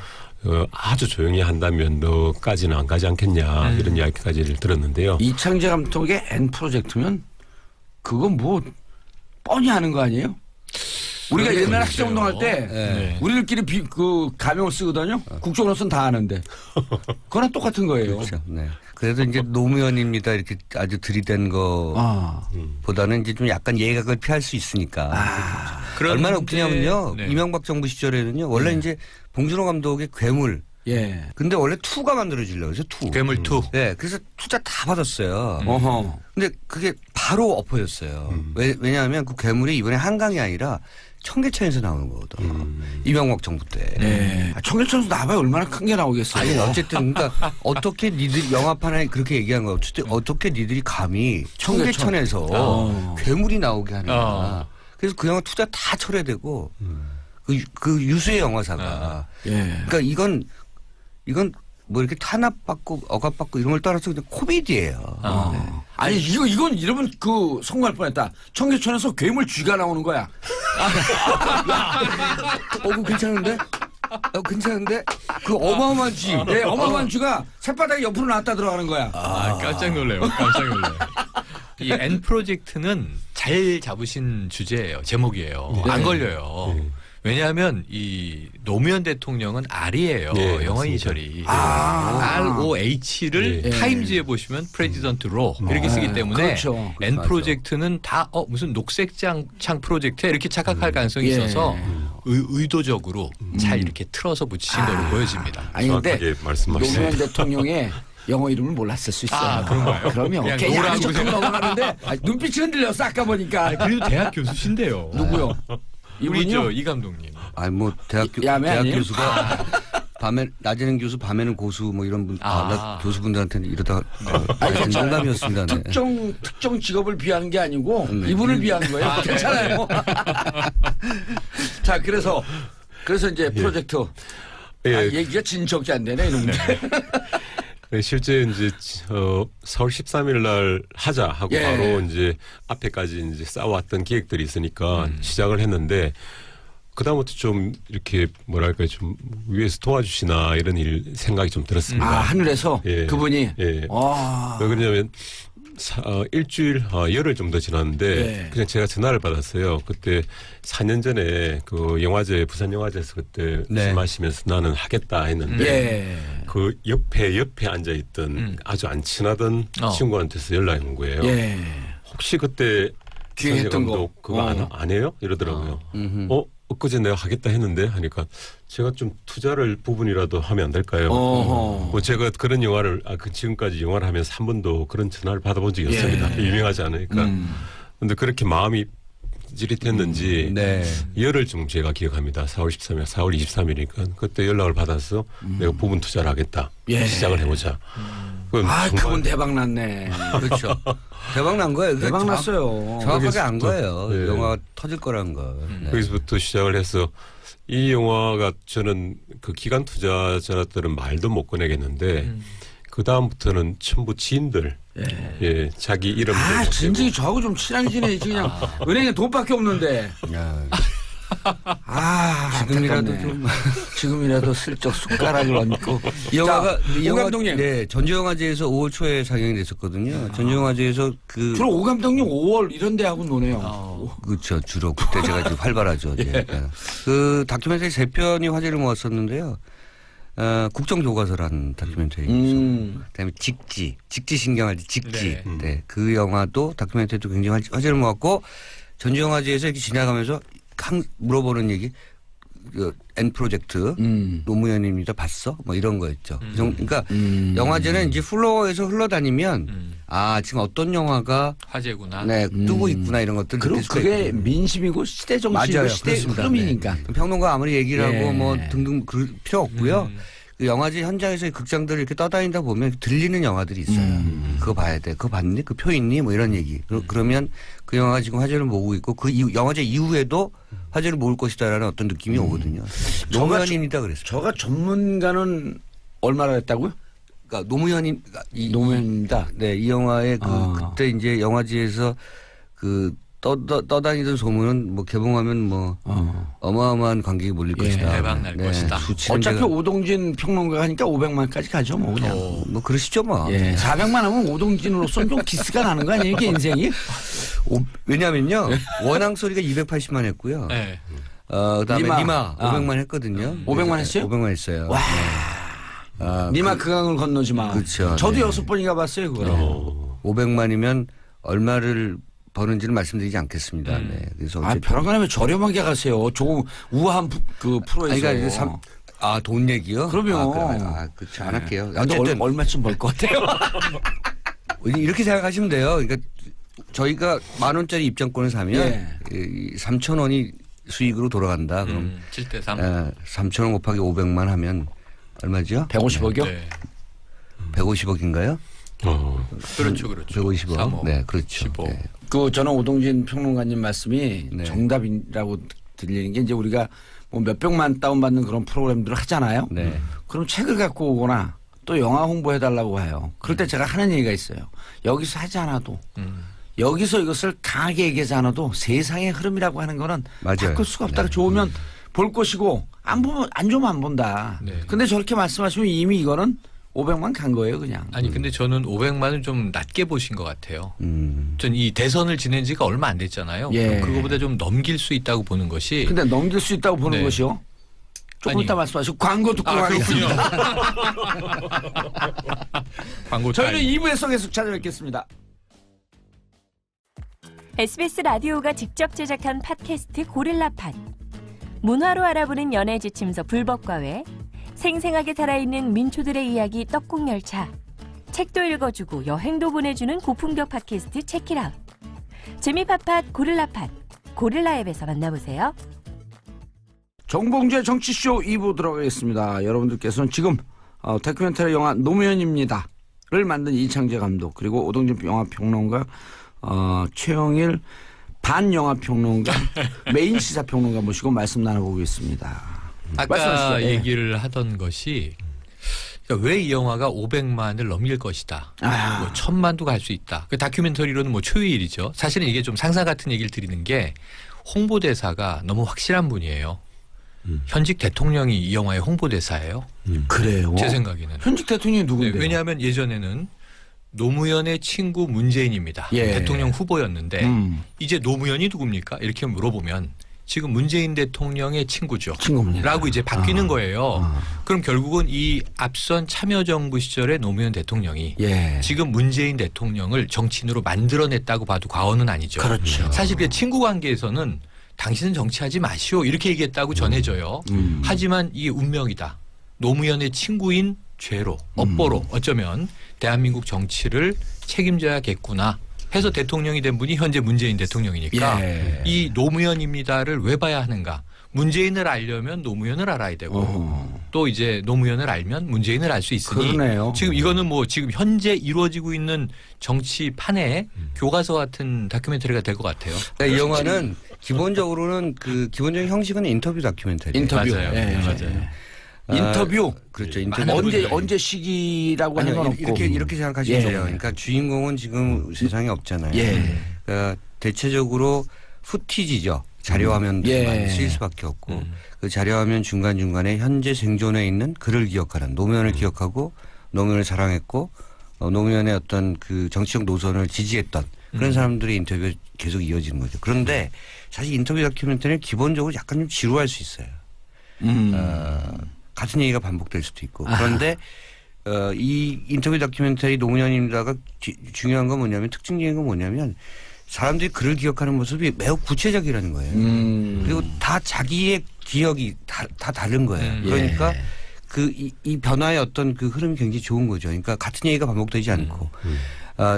S2: 아주 조용히 한다면 너까지는 안 가지 않겠냐 이런 이야기까지를 들었는데요.
S1: 이창재 감독의 N 프로젝트면 그건 뭐 뻔히 하는 거 아니에요? 우리가 옛날 학생운동할 때
S3: 네.
S1: 우리들끼리 그 가명을 쓰거든요. 국정원으로서는 다 아는데 그거랑 똑같은 거예요.
S3: 그렇죠. 네. 그래도 이제 노무현입니다 이렇게 아주 들이댄 거보다는 이제 좀 약간 예각을 피할 수 있으니까. 얼마나 웃기냐면요.
S4: 네.
S3: 이명박 정부 시절에는요. 원래 이제 봉준호 감독의 괴물.
S1: 예.
S3: 근데 원래 2가 만들어지려고 해서 2.
S4: 괴물 2.
S3: 네. 그래서 투자 다 받았어요.
S1: 어허.
S3: 근데 그게 바로 엎어졌어요. 왜냐하면 그 괴물이 이번에 한강이 아니라 청계천에서 나오는 거거든. 이명박 정부 때.
S1: 네. 청계천에서 나봐야 얼마나 큰 게 나오겠어요.
S3: 아니 어쨌든 그러니까 어떻게 니들 영화판에 그렇게 얘기한 거야. 어쨌든 어떻게 니들이 감히 청계천에서 괴물이 나오게 하느냐. 그래서 그 영화 투자 다 철회되고 그 유수의 영화사가.
S1: 예.
S3: 그러니까 이건 뭐 이렇게 탄압받고 억압받고 이런 걸 떠나서 그냥 코미디예요. 네.
S1: 아니 이건 이러면 그 성공할 뻔했다. 청계천에서 괴물 쥐가 나오는 거야.
S3: 그거 괜찮은데? 괜찮은데? 그 어마어마한 쥐.
S1: 네, 어마어마한 쥐가 새바닥에 옆으로 나왔다 들어가는 거야.
S4: 깜짝 놀래요. 깜짝 놀래요. 이 N 프로젝트는 잘 잡으신 주제예요. 제목이에요. 안 걸려요. 왜냐하면 이 노무현 대통령은 R이에요.
S2: 네,
S4: 영어
S2: 맞습니다.
S4: 이니셜이. ROH를
S1: 예.
S4: 타임즈에 보시면 프레지던트 로 이렇게 쓰기 때문에
S1: 그렇죠.
S4: N
S3: 맞아.
S4: 프로젝트는 다 무슨 녹색창 프로젝트야 이렇게 착각할 가능성이
S1: 예.
S4: 있어서 의도적으로 잘 이렇게 틀어서 붙이신 걸로 보여집니다.
S1: 아니 근데
S2: 정확하게 말씀하시네.
S1: 노무현 대통령의 영어 이름을 몰랐을 수 있어요.
S4: 그런가요?
S1: 그럼요.
S4: 그냥
S1: 괜히
S4: 노라고
S1: 아는 척하고
S4: 생각-
S1: 넘어가는데 눈빛이 흔들렸어 아까 보니까.
S4: 그래도 대학 교수신데요.
S1: 누구요?
S4: 우리
S1: 이분이요?
S4: 저 이 감독님.
S3: 아니 뭐 대학
S1: 야매 아니에요?
S3: 교수가 낮에는 교수 밤에는 고수 뭐 이런 분 나 교수분들한테는 이러다가 농담이었습니다. 네.
S1: 특정 직업을 비하는 게 아니고
S3: 네.
S1: 이분을 비하는 거예요. 괜찮아요. 자 그래서 이제 프로젝트
S2: 예.
S1: 얘기가 진척이 안 되네 이놈들.
S2: 네, 실제 이제 4월 13일 날 하자 하고
S1: 예.
S2: 바로 이제 앞에까지 이제 쌓아왔던 기획들이 있으니까 시작을 했는데 그다음부터 좀 이렇게 뭐랄까 좀 위에서 도와주시나 이런 생각이 좀 들었습니다.
S1: 하늘에서
S2: 예.
S1: 그분이.
S2: 예.
S1: 와.
S2: 왜 그러냐면 일주일 열흘 정도 지났는데
S1: 예.
S2: 그냥 제가 전화를 받았어요. 그때 4년 전에 그 영화제 부산 영화제에서 그때
S3: 네.
S2: 술 마시면서 나는 하겠다 했는데
S1: 예.
S2: 그 옆에 앉아 있던 아주 안 친하던 친구한테서 연락이 온 거예요.
S1: 예.
S2: 혹시 그때
S1: 기획했던 거.
S2: 감독 그거 안 해요? 이러더라고요. 엊그제 내가 하겠다 했는데 하니까 제가 좀 투자를 부분이라도 하면 안 될까요?
S1: 어허.
S2: 뭐 제가 그런 영화를 지금까지 영화를 하면서 한 번도 그런 전화를 받아본 적이 없습니다.
S1: 예.
S2: 유명하지 않으니까. 근데 그렇게 마음이 찌릿했는지
S3: 네.
S2: 열흘쯤 제가 기억합니다. 4월 13일, 4월 23일이니까 그때 연락을 받아서 내가 부분 투자를 하겠다.
S1: 예.
S2: 시작을 해보자. 그건
S1: 그분 대박 났네.
S3: 그렇죠. 대박 난 거예요. 그러니까
S1: 대박 났어요.
S3: 정확하게 안 거예요.
S2: 예.
S3: 영화가 터질 거라는 거. 네.
S2: 거기서부터 시작을 해서 이 영화가 저는 그 기관 투자자들은 말도 못 꺼내겠는데 그 다음부터는 전부 지인들, 예, 자기 이름.
S1: 진즉이 저하고 좀 친하게 지내지 그냥 은행에 돈밖에 없는데.
S3: 지금이라도
S1: 안타깝네.
S3: 좀
S1: 지금이라도 슬쩍 숟가락을 얹고.
S3: 이 영화가
S1: 자, 오 감독님.
S3: 네, 전주영화제에서 5월 초에 상영이 됐었거든요. 전주영화제에서 그
S1: 주로 오 감독님 5월 이런 데 하고 노네요.
S3: 그렇죠. 주로 그때 제가 지금 활발하죠. 예. 그 다큐멘터리 3편이 화제를 모았었는데요. 국정교과서라는 다큐멘터리죠. 그다음에 직지 신경할지 직지. 네. 그 영화도 다큐멘터리도 굉장히 화제를 모았고 전주영화제에서 이렇게 지나가면서 물어보는 얘기. 그 N 프로젝트 노무현입니다. 봤어? 뭐 이런 거였죠. 그러니까 영화제는 이제 플로어에서 흘러다니면 지금 어떤 영화가
S4: 화제구나.
S3: 네, 뜨고 있구나 이런 것들
S1: 그리고
S3: 느낄 수가
S1: 그게
S3: 있거든요.
S1: 민심이고 시대 정치이고
S3: 맞아요.
S1: 시대
S3: 그렇습니다.
S1: 흐름이니까.
S3: 네. 평론가 아무리 얘기를 하고
S1: 예.
S3: 뭐 등등 그럴 필요 없고요. 그 영화제 현장에서 극장들을 이렇게 떠다니다 보면 들리는 영화들이 있어요. 그거 봐야 돼. 그거 봤니? 그 표 있니? 뭐 이런 얘기. 그러면 그 영화가 지금 화제를 모으고 있고 그 영화제 이후에도 화제를 모을 것이다라는 어떤 느낌이 오거든요. 노무현입니다 그랬어요.
S1: 저가 전문가는 얼마나 했다고요?
S3: 그러니까 노무현이
S1: 노무현입니다.
S3: 네, 이 영화의 그때 이제 영화제에서 그 떠다니던 소문은 뭐 개봉하면 뭐 어마어마한 관객이 몰릴 것이다.
S4: 대박 날 것이다.
S3: 수치는
S1: 어차피
S3: 제가
S1: 오동진 평론가가 하니까 500만까지 가죠 뭐 그냥.
S3: 뭐 그러시죠 뭐.
S1: 예, 400만 하면 오동진으로서는 좀 기스가 나는 거 아니에요 이게 인생이?
S3: 왜냐면요. 원앙 소리가 280만 했고요.
S4: 네.
S3: 그다음에
S1: 니마.
S3: 니마 500만 했거든요.
S1: 500만 했어요?
S3: 500만 했어요.
S1: 와.
S3: 네.
S1: 니마 그 강을 건너지 마.
S3: 그렇죠.
S1: 저도
S3: 네.
S1: 6번이가 봤어요 그거를.
S3: 500만이면 얼마를 버는지는 말씀드리지 않겠습니다. 네. 그래서 어쨌든
S1: 벼랑간에 왜 저렴하게 가세요? 조금 우아한 그 프로에서.
S3: 그러니까 이제 돈 얘기요?
S1: 그럼요.
S3: 그렇죠. 안 할게요.
S1: 근데
S3: 어쨌든
S1: 얼마쯤 벌 것 같아요?
S3: 이렇게 생각하시면 돼요. 그러니까 저희가 10,000원짜리 입장권을 사면 3,000원이 수익으로 돌아간다. 그럼
S4: 7대3.
S3: 3,000원 곱하기 500만 하면 얼마죠?
S1: 150억이요?
S4: 네.
S3: 150억인가요?
S4: 그렇죠, 그렇죠.
S3: 150억.
S4: 3억,
S3: 네, 그렇죠.
S4: 15.
S3: 네.
S1: 그 저는 오동진 평론가님 말씀이
S3: 네.
S1: 정답이라고 들리는 게 이제 우리가 뭐 몇백만 다운받는 그런 프로그램들을 하잖아요.
S3: 네.
S1: 그럼 책을 갖고 오거나 또 영화 홍보해달라고 해요. 그럴 때 제가 하는 얘기가 있어요. 여기서 하지 않아도 여기서 이것을 강하게 얘기하지 않아도 세상의 흐름이라고 하는 거는
S3: 맞아요.
S1: 바꿀 수가 없다.
S3: 네.
S1: 좋으면 볼 것이고 안 보면 안 좋으면 안 본다.
S4: 네.
S1: 근데 저렇게 말씀하시면 이미 이거는 500만 간 거예요 그냥.
S4: 아니 근데 저는 500만은 좀 낮게 보신 것 같아요. 전 이 대선을 지낸 지가 얼마 안 됐잖아요.
S1: 예.
S4: 그럼 그거보다 좀 넘길 수 있다고 보는 것이.
S1: 근데 넘길 수 있다고 보는
S4: 네.
S1: 것이요? 조금
S4: 아니.
S1: 이따 말씀하시고 광고 듣고 가겠습니다.
S4: 광고
S1: 저희는
S4: 타임.
S1: 2부에서 계속 찾아뵙겠습니다.
S5: SBS 라디오가 직접 제작한 팟캐스트 고릴라팟. 문화로 알아보는 연애 지침서 불법과외, 생생하게 살아있는 민초들의 이야기 떡국열차, 책도 읽어주고 여행도 보내주는 고품격 팟캐스트 체키라웃. 재미팟팟 고릴라팟, 고릴라 앱에서 만나보세요.
S1: 정봉주의 정치쇼 2부 들어가겠습니다. 여러분들께서는 지금 다큐멘터리 영화 노무현입니다를 만든 이창재 감독 그리고 오동진 영화평론가 최영일 반영화평론가 메인 시사평론가 모시고 말씀 나눠보고 있습니다.
S4: 아까
S1: 말씀하시죠. 예.
S4: 얘기를 하던 것이 그러니까 왜 이 영화가 500만을 넘길 것이다. 뭐 1,000만도 갈 수 있다. 그 다큐멘터리로는 뭐 초유일이죠. 사실은 이게 좀 상상 같은 얘기를 드리는 게 홍보대사가 너무 확실한 분이에요. 현직 대통령이 이 영화의 홍보대사예요.
S1: 그래요?
S4: 제 생각에는.
S1: 현직 대통령이
S4: 네,
S1: 누군데요?
S4: 왜냐하면 예전에는 노무현의 친구 문재인입니다.
S1: 예.
S4: 대통령 후보였는데 이제 노무현이 누굽니까? 이렇게 물어보면 지금 문재인 대통령의 친구죠.
S1: 친구입니다.
S4: 라고 이제 바뀌는 거예요. 그럼 결국은 이 앞선 참여정부 시절의 노무현 대통령이
S1: 예.
S4: 지금 문재인 대통령을 정치인으로 만들어냈다고 봐도 과언은 아니죠.
S1: 그렇죠.
S4: 사실 그 친구 관계에서는 당신은 정치하지 마시오 이렇게 얘기했다고 전해져요. 하지만 이게 운명이다. 노무현의 친구인 죄로 업보로 어쩌면 대한민국 정치를 책임져야겠구나 해서 대통령이 된 분이 현재 문재인 대통령이니까
S1: 예.
S4: 이 노무현입니다를 왜 봐야 하는가. 문재인을 알려면 노무현을 알아야 되고 또 이제 노무현을 알면 문재인을 알 수 있으니
S1: 그러네요.
S4: 지금 이거는 뭐 지금 현재 이루어지고 있는 정치판의 교과서 같은 다큐멘터리가 될 것 같아요.
S3: 이 영화는 기본적으로는 그 기본적인 형식은 인터뷰 다큐멘터리.
S1: 인터뷰.
S4: 맞아요.
S1: 예,
S4: 맞아요.
S1: 인터뷰.
S3: 그렇죠. 인터뷰.
S1: 언제 시기라고 하는 건
S3: 아니요,
S1: 없고.
S3: 이렇게 생각하시면
S1: 예.
S3: 돼요. 그러니까 주인공은 지금 세상에 없잖아요.
S1: 예.
S3: 그러니까 대체적으로 후티지죠. 자료화면
S1: 예.
S3: 많이 쓰일 수밖에 없고 그 자료화면 중간중간에 현재 생존해 있는 그를 기억하는 노무현을 기억하고 노무현을 사랑했고 노무현의 어떤 그 정치적 노선을 지지했던 그런 사람들의 인터뷰가 계속 이어지는 거죠. 그런데 사실 인터뷰 다큐멘터리는 기본적으로 약간 좀 지루할 수 있어요. 같은 얘기가 반복될 수도 있고. 그런데 이 인터뷰 다큐멘터리 노무현입니다가 중요한 건 뭐냐면 특징적인 건 뭐냐면 사람들이 그를 기억하는 모습이 매우 구체적이라는 거예요. 그리고 다 자기의 기억이 다 다른 거예요. 그러니까 이 변화의 어떤 그 흐름이 굉장히 좋은 거죠. 그러니까 같은 얘기가 반복되지 않고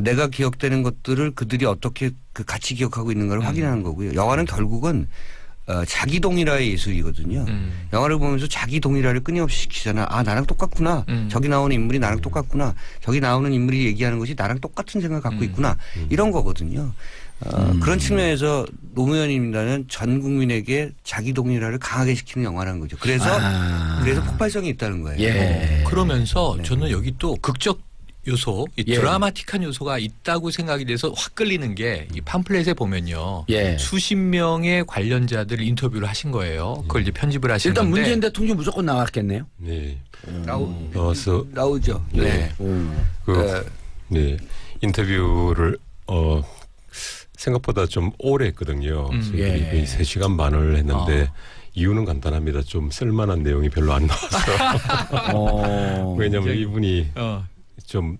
S3: 내가 기억되는 것들을 그들이 어떻게 그 같이 기억하고 있는가를 확인하는 거고요. 영화는 결국은 자기 동일화의 예술이거든요. 영화를 보면서 자기 동일화를 끊임없이 시키잖아. 아, 나랑 똑같구나. 저기 나오는 인물이 나랑 똑같구나. 저기 나오는 인물이 얘기하는 것이 나랑 똑같은 생각을 갖고 있구나. 이런 거거든요. 그런 측면에서 노무현입니다는 전 국민에게 자기 동일화를 강하게 시키는 영화라는 거죠. 그래서 폭발성이 있다는 거예요.
S1: 예.
S4: 그러면서 저는 여기 또 극적 요소, 이
S1: 예.
S4: 드라마틱한 요소가 있다고 생각이 돼서 확 끌리는 게 이 팜플렛에 보면요.
S1: 예.
S4: 수십 명의 관련자들 인터뷰를 하신 거예요. 그걸 이제 편집을 하신
S1: 일단
S4: 건데
S1: 문재인 대통령 무조건 나왔겠네요.
S2: 네.
S3: 나오죠.
S2: 네. 네. 인터뷰를 생각보다 좀 오래 했거든요.
S1: 예.
S2: 3시간 반을 했는데 이유는 간단합니다. 좀 쓸만한 내용이 별로 안 나와서. 왜냐하면 이분이 좀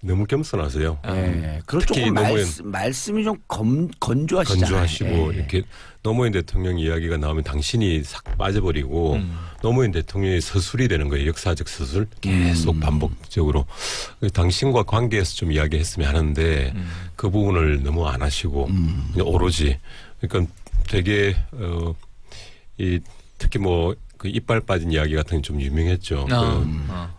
S2: 너무 겸손하세요.
S1: 예. 그리고
S2: 특히
S1: 조금
S2: 노무현
S1: 말씀이 좀 건조하시잖아요.
S2: 건조하시고
S1: 예.
S2: 이렇게 노무현 대통령 이야기가 나오면 당신이 싹 빠져버리고 노무현 대통령이 서술이 되는 거예요. 역사적 서술 계속 반복적으로 당신과 관계에서 좀 이야기했으면 하는데 그 부분을 너무 안 하시고 그냥 오로지 그러니까 되게 특히 뭐 그 이빨 빠진 이야기 같은 게 좀 유명했죠.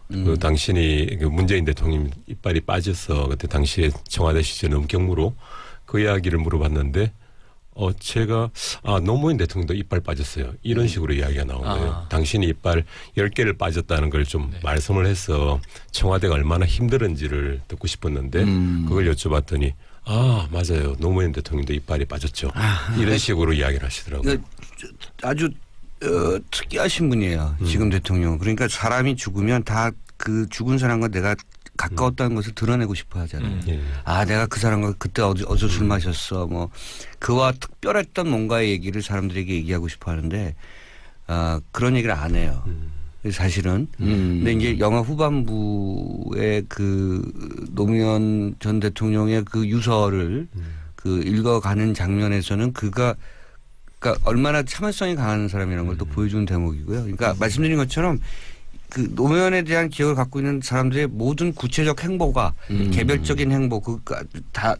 S2: 그 당신이 그 문재인 대통령 이빨이 빠져서 그때 당시에 청와대 시절 음경무로 그 이야기를 물어봤는데 제가 노무현 대통령도 이빨 빠졌어요. 이런 식으로 이야기가 나온 거예요. 당신이 이빨 10개를 빠졌다는 걸 좀 말씀을 해서 청와대가 얼마나 힘들은지를 듣고 싶었는데 그걸 여쭤봤더니 맞아요. 노무현 대통령도 이빨이 빠졌죠. 이런 식으로 이야기를 하시더라고요.
S3: 아주 특이하신 분이에요. 지금 대통령. 그러니까 사람이 죽으면 다 그 죽은 사람과 내가 가까웠다는 것을 드러내고 싶어 하잖아요. 내가 그 사람과 그때 어디서 술 마셨어. 뭐 그와 특별했던 뭔가의 얘기를 사람들에게 얘기하고 싶어 하는데 그런 얘기를 안 해요. 사실은. 근데 이제 영화 후반부에 그 노무현 전 대통령의 그 유서를 그 읽어가는 장면에서는 그러니까 얼마나 참을성이 강한 사람이라는 걸 또 보여주는 대목이고요. 그러니까 말씀드린 것처럼 그 노무현에 대한 기억을 갖고 있는 사람들의 모든 구체적 행보가 개별적인 행보, 다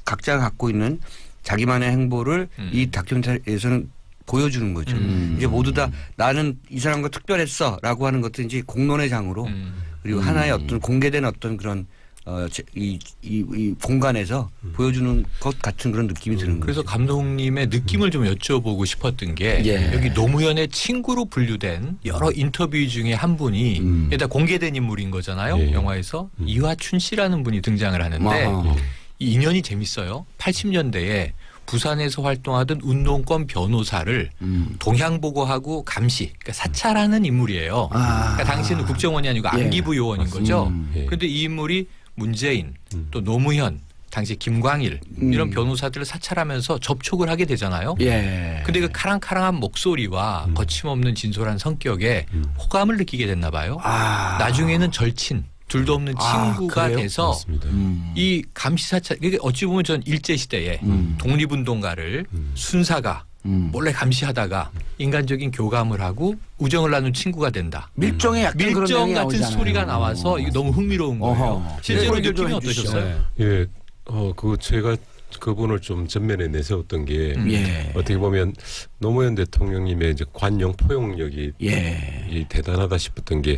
S3: 각자가 갖고 있는 자기만의 행보를 이 다큐멘터리에서는 보여주는 거죠. 이제 모두 다 나는 이 사람과 특별했어라고 하는 것도 이제 공론의 장으로 그리고 하나의 어떤 공개된 어떤 그런 이 공간에서 보여주는 것 같은 그런 느낌이 드는 거죠.
S4: 그래서 감독님의 느낌을 좀 여쭤보고 싶었던 게 여기 노무현의 친구로 분류된 여러 인터뷰 중에 한 분이 일단 공개된 인물인 거잖아요. 영화에서 이화춘 씨라는 분이 등장을 하는데 이 인연이 재밌어요. 80년대에 부산에서 활동하던 운동권 변호사를 동향보고하고 감시, 그러니까 사찰하는 인물이에요. 그러니까 당시에는 국정원이 아니고 안기부 요원인 거죠. 그런데 이 인물이 문재인 또 노무현 당시 김광일 이런 변호사들을 사찰하면서 접촉을 하게 되잖아요. 근데 그 카랑카랑한 목소리와 거침없는 진솔한 성격에 호감을 느끼게 됐나 봐요. 나중에는 절친 둘도 없는 친구가
S1: 그래요?
S4: 돼서
S2: 맞습니다.
S4: 이 감시 사찰 이게 어찌 보면 전 일제 시대에 독립운동가를 순사가 몰래 감시하다가 인간적인 교감을 하고 우정을 나눈 친구가 된다.
S1: 밀정의 약간 그런
S4: 밀정
S1: 내용이
S4: 같은
S1: 나오잖아요.
S4: 소리가 나와서 이게 너무 흥미로운 거예요. 실제로
S1: 네.
S4: 느낌이
S1: 좀
S4: 어떠셨어요?
S2: 예, 그 제가 그분을 좀 전면에 내세웠던 게 어떻게 보면 노무현 대통령님의 이제 관용 포용력이 이 대단하다 싶었던 게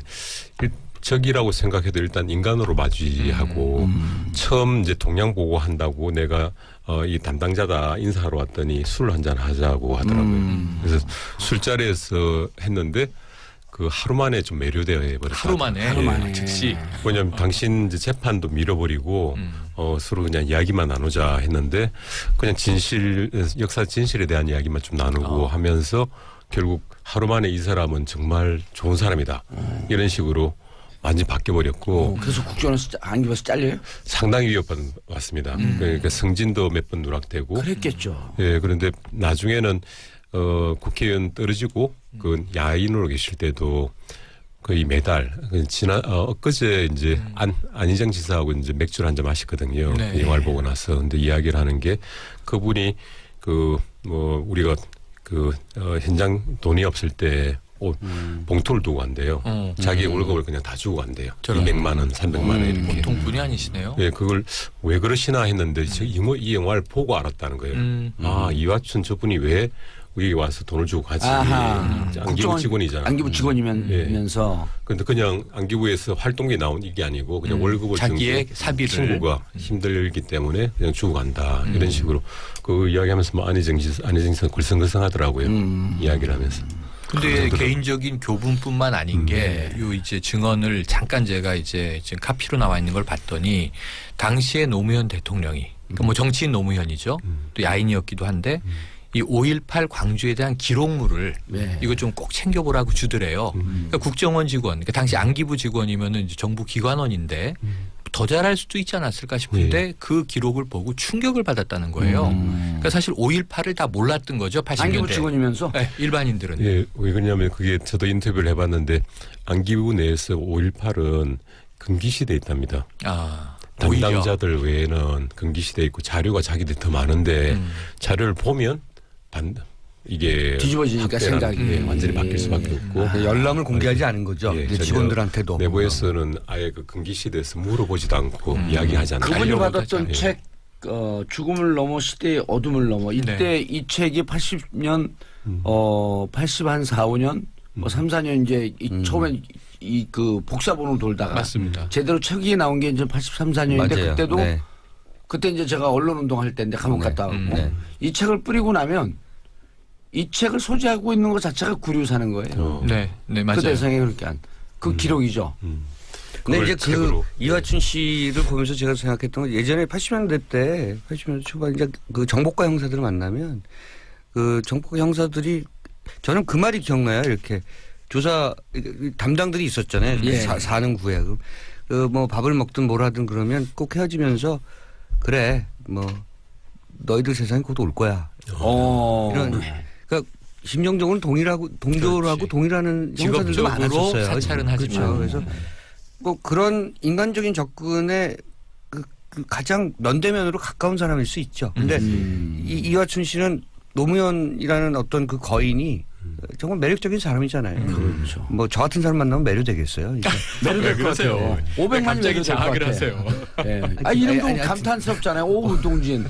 S2: 적이라고 생각해도 일단 인간으로 맞이하고 처음 이제 동양 보고 한다고 내가 이 담당자다 인사하러 왔더니 술 한잔 하자고 하더라고요. 그래서 술자리에서 했는데 그 하루 만에 좀 매료되어 버렸다.
S4: 하루 만에 즉시.
S2: 왜냐하면 당신 이제 재판도 밀어버리고 서로 그냥 이야기만 나누자 했는데 그냥 진실 역사 진실에 대한 이야기만 좀 나누고 하면서 결국 하루 만에 이 사람은 정말 좋은 사람이다 이런 식으로 완전히 바뀌어버렸고
S1: 그래서 국정원에서 안기부에서 잘려요?
S2: 상당히 위협받았습니다. 그러니까 승진도 몇 번 누락되고
S1: 그랬겠죠.
S2: 예, 그런데 나중에는 국회의원 떨어지고 그 야인으로 계실 때도 거의 매달 지난 엊그제 이제 안희정 지사하고 이제 맥주를 한잔 마셨거든요.
S4: 네.
S2: 그 영화를 보고 나서 근데 이야기를 하는 게 그분이 그 뭐 우리가 그 현장 돈이 없을 때 봉투를 두고 간대요. 자기 월급을 그냥 다 주고 간대요.
S4: 저런.
S2: 200만 원, 300만 원 이렇게.
S4: 보통 분이 아니시네요.
S2: 예, 그걸 왜 그러시나 했는데 이 영화를 보고 알았다는 거예요. 아, 이화춘 저분이 왜 여기 와서 돈을 주고 가지? 안기부
S1: 국정원
S2: 직원이잖아.
S1: 안기부 직원이면서
S2: 근데 그냥 안기부에서 활동이 나온 이게 아니고 그냥 월급을
S4: 자기의
S2: 주고
S4: 사비를.
S2: 친구가 힘들기 때문에 그냥 주고 간다 이런 식으로 그 이야기하면서 뭐 안희정 지사 글썽글썽하더라고요. 이야기를 하면서.
S4: 근데 개인적인 교분뿐만 아닌 게 요 이제 증언을 잠깐 제가 이제 지금 카피로 나와 있는 걸 봤더니 당시에 노무현 대통령이 그러니까 뭐 정치인 노무현이죠. 또 야인이었기도 한데 이 5.18 광주에 대한 기록물을
S1: 네.
S4: 이거 좀 꼭 챙겨보라고 주더래요. 그러니까 국정원 직원, 그러니까 당시 안기부 직원이면은 이제 정부 기관원인데 더 잘할 수도 있지 않았을까 싶은데 그 기록을 보고 충격을 받았다는 거예요. 그러니까 사실 5.18을 다 몰랐던 거죠. 80년대.
S1: 안기부 직원이면서
S4: 네, 일반인들은.
S2: 예, 왜 그러냐면 그게 저도 인터뷰를 해봤는데 안기부 내에서 5.18은 금기시돼 있답니다.
S4: 아,
S2: 담당자들 외에는 금기시돼 있고 자료가 자기들 더 많은데 자료를 보면 이게
S1: 뒤집어지니까
S2: 확대라는
S1: 생각이.
S2: 게 완전히 바뀔 수밖에 없고
S3: 열람을 공개하지 않은 거죠.
S2: 예,
S3: 이제
S2: 전혀
S3: 직원들한테도.
S2: 내부에서는 아예 그 금기시대에서 물어보지도 않고 이야기하지 않고
S1: 그분이
S4: 알려고
S1: 받았던
S2: 하지
S1: 책 죽음을 넘어 시대의 어둠을 넘어 이때
S4: 네.
S1: 이 책이 80년 80한 4, 5년 뭐 3, 4년 이제 처음에 이 그 복사본으로 돌다가
S4: 맞습니다.
S1: 제대로 책이 나온 게 이제 83, 4년인데
S3: 맞아요.
S1: 그때도
S3: 네.
S1: 그때 이제 제가 언론 운동할 때인데 감옥
S3: 네.
S1: 갔다 왔고
S3: 네.
S1: 이 책을 뿌리고 나면 이 책을 소지하고 있는 것 자체가 구류 사는 거예요.
S4: 네, 네 맞아요.
S1: 그 대상에 그렇게 한 그 기록이죠.
S3: 근데
S2: 그걸
S3: 이제
S2: 책으로.
S3: 이화춘 씨를 보면서 제가 생각했던 건 예전에 80년대 때 80년대 초반 이제 그 정보과 형사들을 만나면 그 정보과 형사들이 저는 그 말이 기억나요. 이렇게 조사 담당들이 있었잖아요.
S1: 예.
S3: 사는 구에 그 뭐 밥을 먹든 뭘 하든 그러면 꼭 헤어지면서 그래 뭐 너희들 세상에 곧 올 거야. 이런 그러니까 심정적으로는 동조를 하고 동일하는 형사들도
S4: 직업적으로
S3: 많았었어요.
S4: 사찰은 하지만.
S3: 그렇죠. 그래서 뭐 그런 인간적인 접근에 그 가장 면대면으로 가까운 사람일 수 있죠. 근데 이화춘 씨는 노무현이라는 어떤 그 거인이 정말 매력적인 사람이잖아요.
S1: 그렇죠.
S3: 뭐 저 같은 사람 만나면 매료되겠어요. 이제.
S1: 매료될 것
S4: 그러세요?
S1: 같아요. 500만이
S4: 갑자기
S1: 매료될 것
S4: 자학을
S1: 같아요.
S4: 하세요.
S1: 예. 아 이름도
S3: 아니,
S1: 감탄스럽잖아요. 오우동진.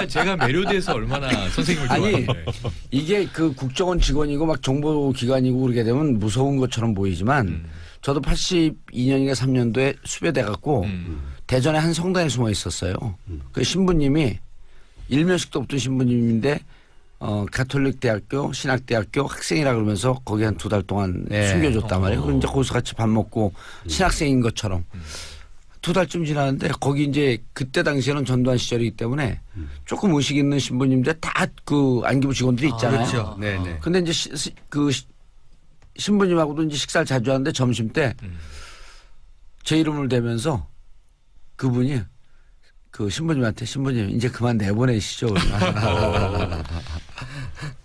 S4: 제가 매료돼서 얼마나 선생님을
S1: 아니
S4: 좋아하는데.
S1: 이게 그 국정원 직원이고 막 정보기관이고 그러게 되면 무서운 것처럼 보이지만 저도 82년인가 3년도에 수배돼 갖고 대전에 한 성당에 숨어 있었어요. 그 신부님이 일면식도 없던 신부님인데 가톨릭 대학교 신학대학교 학생이라 그러면서 거기 한 2달 동안
S3: 네.
S1: 숨겨줬단 말이에요. 그럼 이제 거기서 같이 밥 먹고 신학생인 것처럼 2달쯤 지났는데 거기 이제 그때 당시에는 전두환 시절이기 때문에 조금 의식 있는 신부님들 다 그 안기부 직원들이 있잖아요.
S3: 그렇죠. 네네.
S1: 근데 이제 신부님하고도 이제 식사를 자주 하는데 점심 때 제 이름을 대면서 그분이 그 신부님한테 신부님 이제 그만 내보내시죠.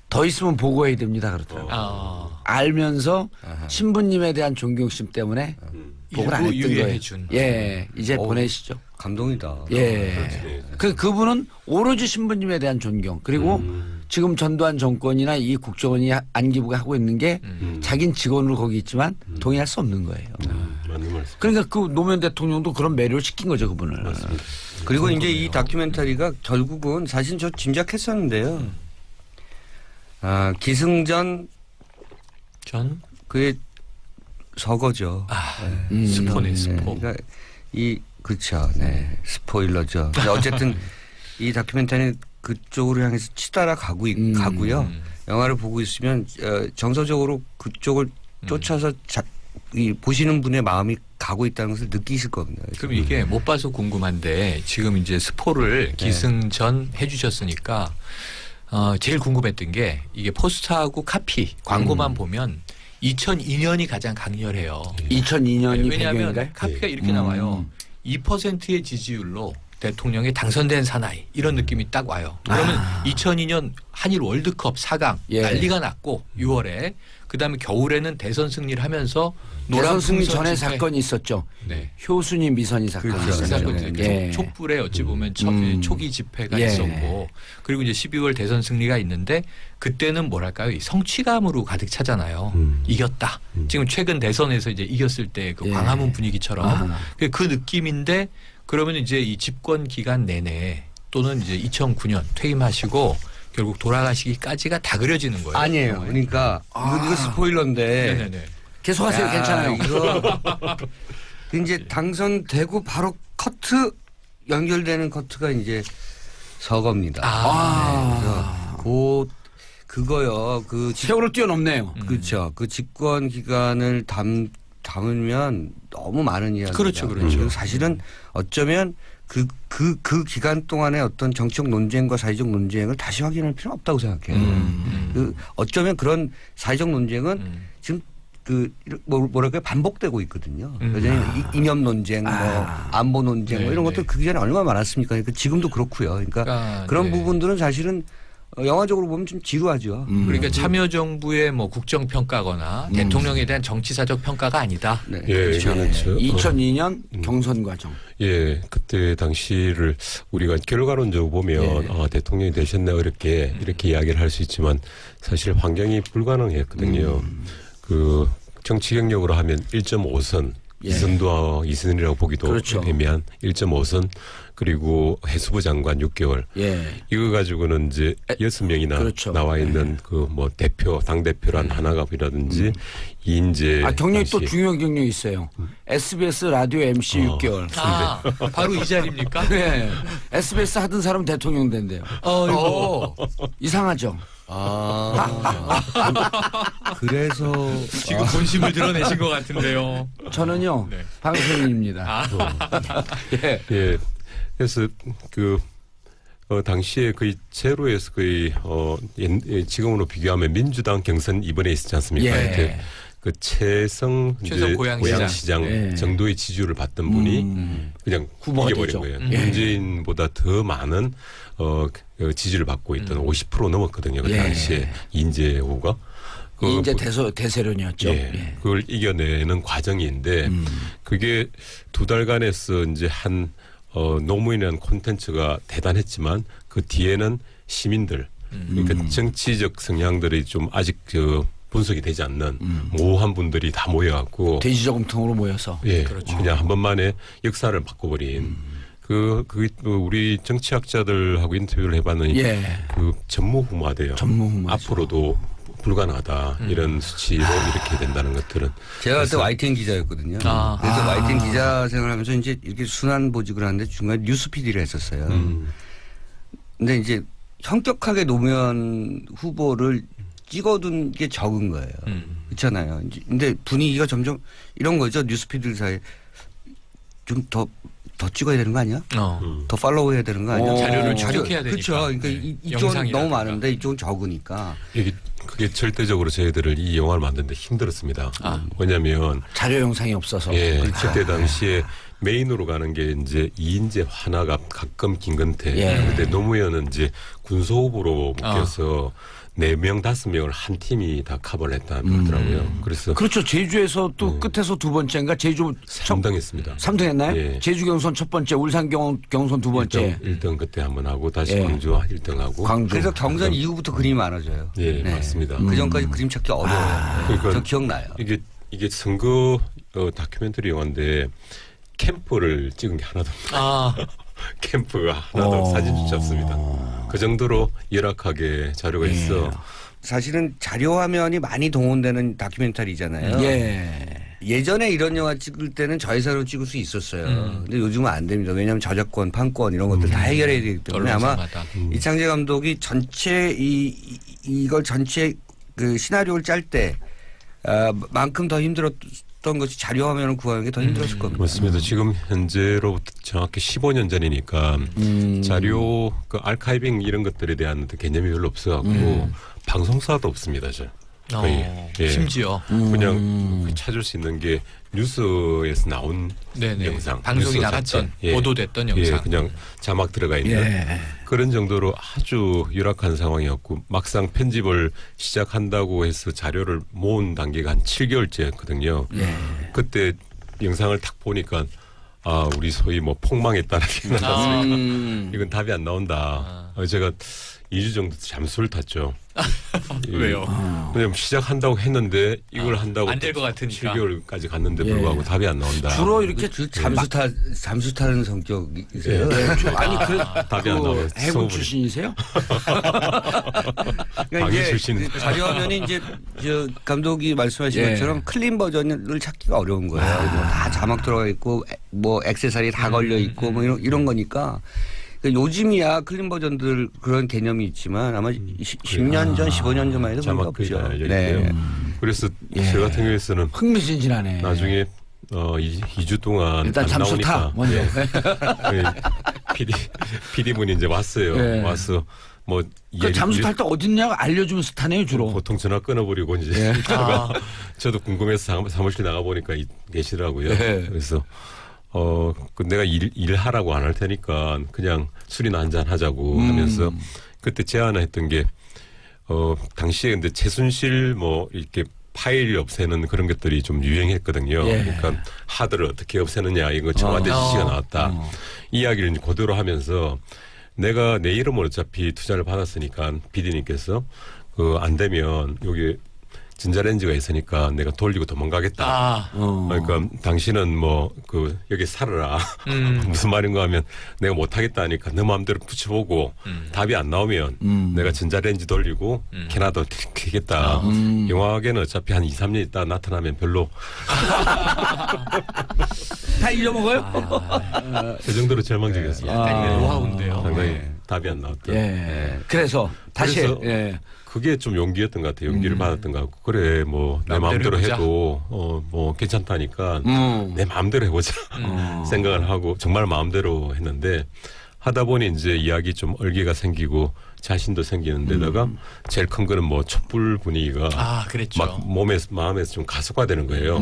S1: 더 있으면 보고해야 됩니다 그러더라고요. 알면서 신부님에 대한 존경심 때문에 보고를 안
S4: 일부
S1: 했던 거예요.
S4: 유예해준.
S1: 예, 이제 보내시죠.
S3: 감동이다.
S1: 예. 그분은 오로지 신부님에 대한 존경 그리고 지금 전두환 정권이나 이 국정원이 안기부가 하고 있는 게 자긴 직원으로 거기 있지만 동의할 수 없는 거예요.
S2: 맞는 말씀.
S1: 그러니까 그 노무현 대통령도 그런 매료를 시킨 거죠 그분을.
S2: 맞습니다.
S3: 그리고 이제 이 다큐멘터리가 결국은 사실 저 짐작했었는데요. 기승전
S4: 전
S3: 그의 서거죠.
S4: 스포네 스포.
S3: 그러니까 그렇죠. 네. 스포일러죠. 근데 어쨌든 이 다큐멘터리는 그쪽으로 향해서 치달아 가고요. 영화를 보고 있으면 정서적으로 그쪽을 쫓아서 보시는 분의 마음이 가고 있다는 것을 느끼실 겁니다.
S4: 그럼 이게 못 봐서 궁금한데 지금 이제 스포를 기승전 해주셨으니까 제일 궁금했던 게 이게 포스터하고 카피 광고만 보면 2002년이 가장 강렬해요.
S1: 2002년이
S4: 왜냐하면
S1: 배경인가요?
S4: 카피가 이렇게 나와요. 2%의 지지율로 대통령이 당선된 사나이 이런 느낌이 딱 와요. 그러면 2002년 한일 월드컵 4강
S1: 예.
S4: 난리가 났고 6월에 그다음에 겨울에는 대선 승리를 하면서
S1: 대선 승리
S4: 풍선
S1: 전에
S4: 집회.
S1: 사건이 있었죠.
S4: 네.
S1: 효순이 미선이 사건이
S3: 그렇죠.
S4: 그
S1: 있었죠.
S4: 사건이
S1: 예.
S4: 촛불에 어찌 보면 초기 집회가
S1: 예.
S4: 있었고 그리고 이제 12월 대선 승리가 있는데 그때는 뭐랄까요 이 성취감으로 가득 차잖아요. 이겼다. 지금 최근 대선에서 이제 이겼을 때 그
S1: 예.
S4: 광화문 분위기처럼
S1: 아하.
S4: 그 느낌인데 그러면 이제 이 집권 기간 내내 또는 이제 2009년 퇴임하시고 결국 돌아가시기까지가 다 그려지는 거예요.
S3: 아니에요. 그러니까 이거 스포일러인데
S4: 네네네.
S1: 계속하세요. 괜찮아요.
S3: 이거 이제 당선되고 바로 커트 연결되는 커트가 이제 서거입니다. 그래서 그거요.
S1: 세월을 뛰어넘네요.
S3: 그렇죠. 그 집권 기간을 담으면 너무 많은 이야기가.
S4: 그렇죠, 그렇죠.
S3: 그리고 사실은 어쩌면 그 기간 동안의 어떤 정치적 논쟁과 사회적 논쟁을 다시 확인할 필요는 없다고 생각해요. 어쩌면 그런 사회적 논쟁은 지금 뭐랄까요 반복되고 있거든요. 여전히 이념 논쟁, 뭐 안보 논쟁 뭐 이런 것들 그 기간에 얼마나 많았습니까? 그러니까 지금도 그렇고요. 그러니까 그런 부분들은 사실은 영화적으로 보면 좀 지루하죠.
S4: 그러니까 참여정부의 뭐 국정평가거나 대통령에 대한 정치사적 평가가 아니다.
S3: 네.
S2: 예, 이거는
S1: 2002년 경선 과정.
S2: 예, 그때 당시를 우리가 결과론적으로 보면 대통령이 되셨나 이렇게 이야기를 할 수 있지만 사실 환경이 불가능했거든요. 그 정치 경력으로 하면 1.5선 이선이라고 보기도
S1: 그렇죠.
S2: 애매한 1.5선 그리고 해수부 장관 6개월. 이거 가지고는 이제 6명이나
S1: 그렇죠.
S2: 나와 있는 그 뭐 당 대표란 하나갑이라든지 이인재.
S1: 경력이 또 중요한 경력이 있어요. SBS 라디오 MC 6개월.
S4: 바로 이 자리입니까?
S1: 네. SBS 하던 사람 대통령 된대요. 이상하죠.
S3: 그래서
S4: 지금 본심을 드러내신 것 같은데요.
S1: 저는요 방송인입니다.
S2: 예. 그래서 당시에 거의 제로에서 거의 지금으로 비교하면 민주당 경선 이번에 있었지 않습니까?
S1: 예.
S2: 그 최성 고양시장 정도의 지지율을 받던 분이 그냥 이겨버린 거예요. 문재인보다 더 많은 지지를 받고 있던 50% 넘었거든요. 그 당시에 이인재 후보가.
S1: 이인재 대세론이었죠.
S2: 그걸 이겨내는 과정인데 그게 2달간에서 이제 한 노무현이라는 콘텐츠가 대단했지만 그 뒤에는 시민들 그러니까 정치적 성향들이 좀 아직 분석이 되지 않는 모호한 분들이 다 모여갖고
S1: 돼지저금통으로 모여서
S4: 그렇죠.
S2: 그냥 한 번만에 역사를 바꿔버린 우리 정치학자들하고 인터뷰를 해봤더니 그 전무후무하대요. 앞으로도 불가능하다 이런 수치로 이렇게 된다는 것들은
S3: 제가 그때 YTN 기자였거든요. 그래서 YTN 기자 생활하면서 이제 이렇게 순환 보직을 하는데 중간에 뉴스 PD를 했었어요. 근데 이제 현격하게 노무현 후보를 찍어둔 게 적은 거예요. 그렇잖아요. 근데 분위기가 점점 이런 거죠. 뉴스 PD들 사이에 좀 더 찍어야 되는 거 아니야? 더 팔로우 해야 되는 거 아니야?
S4: 자료를 추적해야 되니까.
S3: 그렇죠. 그러니까 이쪽은 너무 많은데 이쪽은 적으니까.
S2: 그게 절대적으로 저희들을 이 영화를 만드는데 힘들었습니다. 왜냐하면
S1: 자료 영상이 없어서.
S2: 그때 당시에 메인으로 가는 게 이제 이인재 하나갑 가끔 김건태. 그때 노무현은 이제 군소 후보로 묶여서 4명, 5명을 한 팀이 다 커버를 했다는 거더라고요. 그래서
S1: 그렇죠. 제주에서 또 끝에서 두 번째인가 제주
S2: 3등했습니다.
S1: 3등 했나요? 제주 경선 첫 번째, 울산 경선 두 번째.
S2: 1등 그때 한번 하고 다시 광주 1등하고.
S3: 그래서 경선 이후부터 그림이 많아져요.
S2: 맞습니다.
S3: 그 전까지 그림 찾기 어려워요.
S2: 그러니까
S3: 저 기억나요.
S2: 이게 선거 다큐멘터리 영화인데 캠프를 찍은 게 하나도 없어요. 캠프가 하나도 사진조차 없습니다. 그 정도로 열악하게 자료가 있어.
S3: 사실은 자료 화면이 많이 동원되는 다큐멘터리잖아요. 예전에 이런 영화 찍을 때는 저예산으로 찍을 수 있었어요. 근데 요즘은 안 됩니다. 왜냐하면 저작권, 판권 이런 것들 다 해결해야 되기 때문에 아마
S4: 언론사마다.
S3: 이창재 감독이 전체 이걸 전체 그 시나리오를 짤 때 만큼 더 힘들었던 것이 자료 화면을 구하는 게 더 힘들었을 겁니다.
S2: 맞습니다. 지금 현재로부터 정확히 15년 전이니까 자료 그 아카이빙 이런 것들에 대한 개념이 별로 없어갖고 방송사도 없습니다. 거의
S4: 심지어
S2: 그냥 찾을 수 있는 게 뉴스에서 나온
S4: 네네.
S2: 영상,
S4: 방송이
S2: 뉴스
S4: 나갔던
S2: 사건.
S4: 보도됐던 영상.
S2: 그냥 자막 들어가 있는
S1: 예.
S2: 그런 정도로 아주 열악한 상황이었고 막상 편집을 시작한다고 해서 자료를 모은 단계가 한 7개월째였거든요. 그때 영상을 딱 보니까 아 우리 소위 뭐 폭망했다는 게 나왔으니까 이건 답이 안 나온다. 제가 2주 정도 잠수를 탔죠.
S4: 왜요?
S2: 왜냐면 시작한다고 했는데 이걸 한다고
S4: 안될것 같으니까.
S2: 7개월까지 갔는데 불구하고 답이 안 나온다.
S1: 주로 이렇게
S3: 잠수 타는 성격이세요?
S1: 아니 그
S2: 답이 안 나와요.
S1: 해군
S2: 수업을.
S1: 출신이세요?
S3: 그러니까
S2: 방위
S3: 이제
S2: 출신.
S3: 그 자료 화면이 이제 저 감독이 말씀하신
S1: 예.
S3: 것처럼 클린 버전을 찾기가 어려운 거예요. 뭐다 자막 들어가 있고 뭐 액세서리 다 걸려 있고 뭐 이런 거니까. 그러니까 요즘이야 클린 버전들 그런 개념이 있지만 아마 10년 전, 15년 전만 해도 그런 거
S2: 자막 거의 다
S3: 없죠.
S2: 열려
S3: 네.
S2: 있고요. 그래서 저 같은 경우에는
S1: 흥미진진하네.
S2: 나중에 2주 동안
S1: 일단
S2: 안
S1: 잠수 타
S2: 나오니까
S1: 먼저.
S2: PD 분이 이제 왔어요.
S1: 예.
S2: 와서 뭐
S1: 그 잠수 탈 때 어딨냐고 알려주면서 타네요 주로.
S2: 보통 전화 끊어버리고 이제
S1: 예.
S2: 있다가 저도 궁금해서 사무실 나가 보니까 계시더라고요.
S1: 예.
S2: 그래서 그 내가 일하라고 안 할 테니까 그냥 술이나 한잔 하자고 하면서 그때 제안을 했던 게 당시에 근데 최순실 뭐 이렇게 파일 없애는 그런 것들이 좀 유행했거든요.
S1: 예.
S2: 그러니까 하드를 어떻게 없애느냐 이거 청와대 지시가 나왔다. 이야기를 이제 그대로 하면서 내가 내 이름으로 어차피 투자를 받았으니까 비디님께서 안 되면 여기 전자레인지가 있으니까 내가 돌리고 도망가겠다. 그러니까 당신은 뭐 여기 살아라. 무슨 말인가 하면 내가 못하겠다 하니까 내 마음대로 붙여보고 답이 안 나오면 내가 전자레인지 돌리고 캐나다 튀겠다. 영화계는 어차피 한 2, 3년 있다 나타나면 별로
S1: 다 잊어먹어요?
S2: 그 정도로 절망적이었어요.
S4: 약간 노하우인데요.
S2: 상당히 답이 안 나왔던.
S1: 예. 그래서 다시
S2: 그래서
S1: 예.
S2: 그게 좀 용기였던 것 같아요. 용기를 받았던 것 같고 그래 뭐 내 마음대로
S4: 해보자.
S2: 해도 뭐 괜찮다니까 내 마음대로 해보자 생각을 하고 정말 마음대로 했는데 하다 보니 이제 이야기 좀 얼개가 생기고 자신도 생기는 데다가 제일 큰 거는 뭐 촛불 분위기가
S4: 그랬죠.
S2: 막 마음에서 좀 가속화되는 거예요.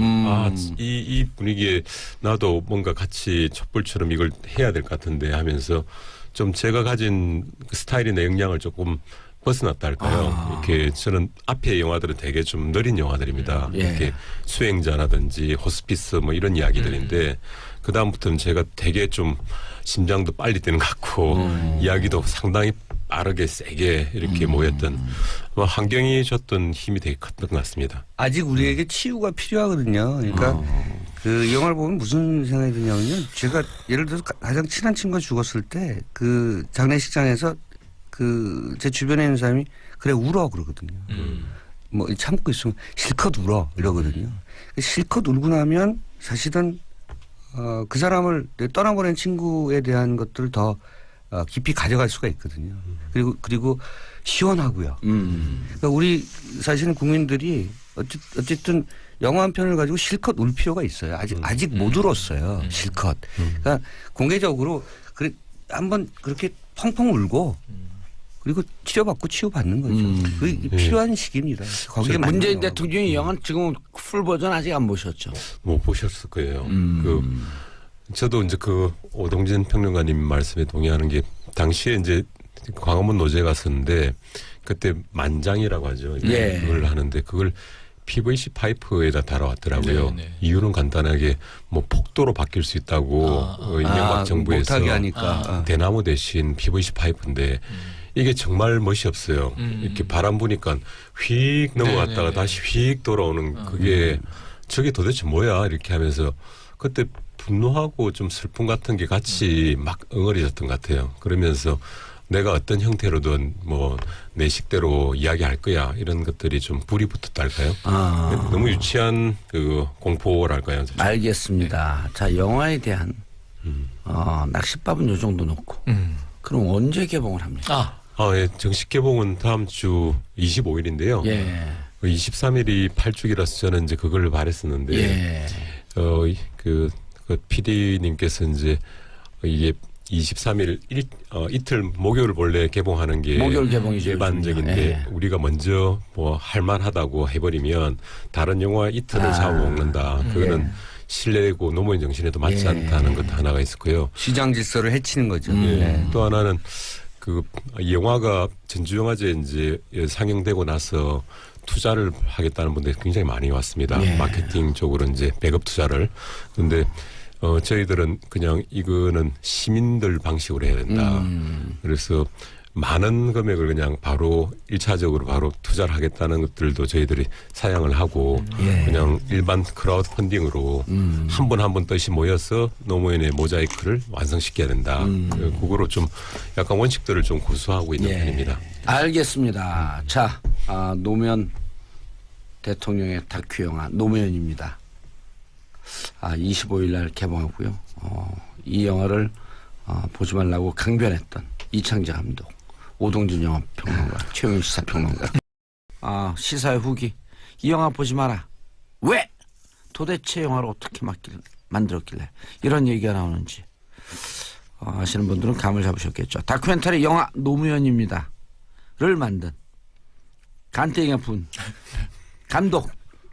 S2: 이 분위기에 나도 뭔가 같이 촛불처럼 이걸 해야 될 것 같은데 하면서 좀 제가 가진 그 스타일이나 역량을 조금 벗어났다 할까요? 이렇게 저는 앞에 영화들은 되게 좀 느린 영화들입니다.
S1: 예.
S2: 이렇게 수행자라든지 호스피스 뭐 이런 이야기들인데 그 다음부터는 제가 되게 좀 심장도 빨리 뛰는 것 같고 이야기도 상당히 빠르게 세게 이렇게 모였던 뭐 환경이 줬던 힘이 되게 컸던 것 같습니다.
S3: 아직 우리에게 치유가 필요하거든요. 그러니까 그 이 영화를 보면 무슨 생각이 드냐면요. 제가 예를 들어서 가장 친한 친구가 죽었을 때 그 장례식장에서 제 주변에 있는 사람이 그래 울어 그러거든요. 뭐 참고 있으면 실컷 울어 이러거든요. 실컷 울고 나면 사실은 그 사람을 떠나보낸 친구에 대한 것들을 더 깊이 가져갈 수가 있거든요. 그리고 시원하고요. 그러니까 우리 사실은 국민들이 어쨌든 영화 한 편을 가지고 실컷 울 필요가 있어요. 아직 못 울었어요. 실컷. 그러니까 공개적으로 한번 그렇게 펑펑 울고 그리고 치료받고 치유받는 거죠. 그게 필요한 시기입니다. 거기에
S1: 문재인
S3: 맞는
S1: 대통령이 영화 지금 풀 버전 아직 안 보셨죠?
S2: 못 보셨을 거예요. 저도 이제 오동진 평론가님 말씀에 동의하는 게 당시에 이제 광화문 노제 갔었는데 그때 만장이라고 하죠.
S1: 예.
S2: 그걸 하는데 그걸 PVC 파이프에다 달아왔더라고요.
S4: 네.
S2: 이유는 간단하게 뭐 폭도로 바뀔 수 있다고 이명박 정부에서
S3: 못하게 하니까.
S2: 대나무 대신 PVC 파이프인데 이게 정말 멋이 없어요. 이렇게 바람 부니까 휙 넘어갔다가
S4: 네네.
S2: 다시 휙 돌아오는 그게 저게 도대체 뭐야 이렇게 하면서 그때 분노하고 좀 슬픔 같은 게 같이 막 엉어리졌던 것 같아요. 그러면서 내가 어떤 형태로든 뭐 내 식대로 이야기할 거야 이런 것들이 좀 불이 붙었다 할까요? 너무 유치한 그 공포랄까요?
S1: 알겠습니다. 자, 영화에 대한 낚싯밥은 요 정도 놓고 그럼 언제 개봉을 합니까?
S2: 예. 정식 개봉은 다음 주 25일인데요.
S1: 예.
S2: 23일이 8주기라서 저는 이제 그걸 바랬었는데
S1: 예.
S2: 그 PD님께서 이제 이게 23일 이틀 목요일 원래 개봉하는 게
S1: 목요일 개봉이죠,
S2: 일반적인데
S1: 요즘은요. 예.
S2: 우리가 먼저 뭐 할만하다고 해버리면 다른 영화 이틀을 잡아먹는다. 그거는 신뢰고 노무현 정신에도 맞지 않다는 것도 하나가 있었고요.
S3: 시장 질서를 해치는 거죠.
S2: 예. 또 하나는 그 이 영화가 전주영화제 이제 상영되고 나서 투자를 하겠다는 분들이 굉장히 많이 왔습니다.
S1: 예.
S2: 마케팅 쪽으로 이제 배급 투자를. 근데 저희들은 그냥 이거는 시민들 방식으로 해야 된다. 그래서 많은 금액을 그냥 바로 1차적으로 바로 투자를 하겠다는 것들도 저희들이 사양을 하고
S1: 예.
S2: 그냥 일반 크라우드 펀딩으로 한 분 한 분 뜻이 모여서 노무현의 모자이크를 완성시켜야 된다. 그거로 좀 약간 원칙들을 좀 고수하고 있는
S1: 예.
S2: 편입니다.
S1: 알겠습니다. 자, 노무현 대통령의 다큐 영화 노무현입니다. 25일 날 개봉하고요. 이 영화를 보지 말라고 강변했던 이창재 감독, 오동진 영화평론가, 최영일 시사평론가. 시사의 후기. 이 영화 보지 마라. 왜? 도대체 영화를 어떻게 만들었길래 이런 얘기가 나오는지 아시는 분들은 감을 잡으셨겠죠. 다큐멘터리 영화 노무현입니다.를 만든 간땡이가 분 감독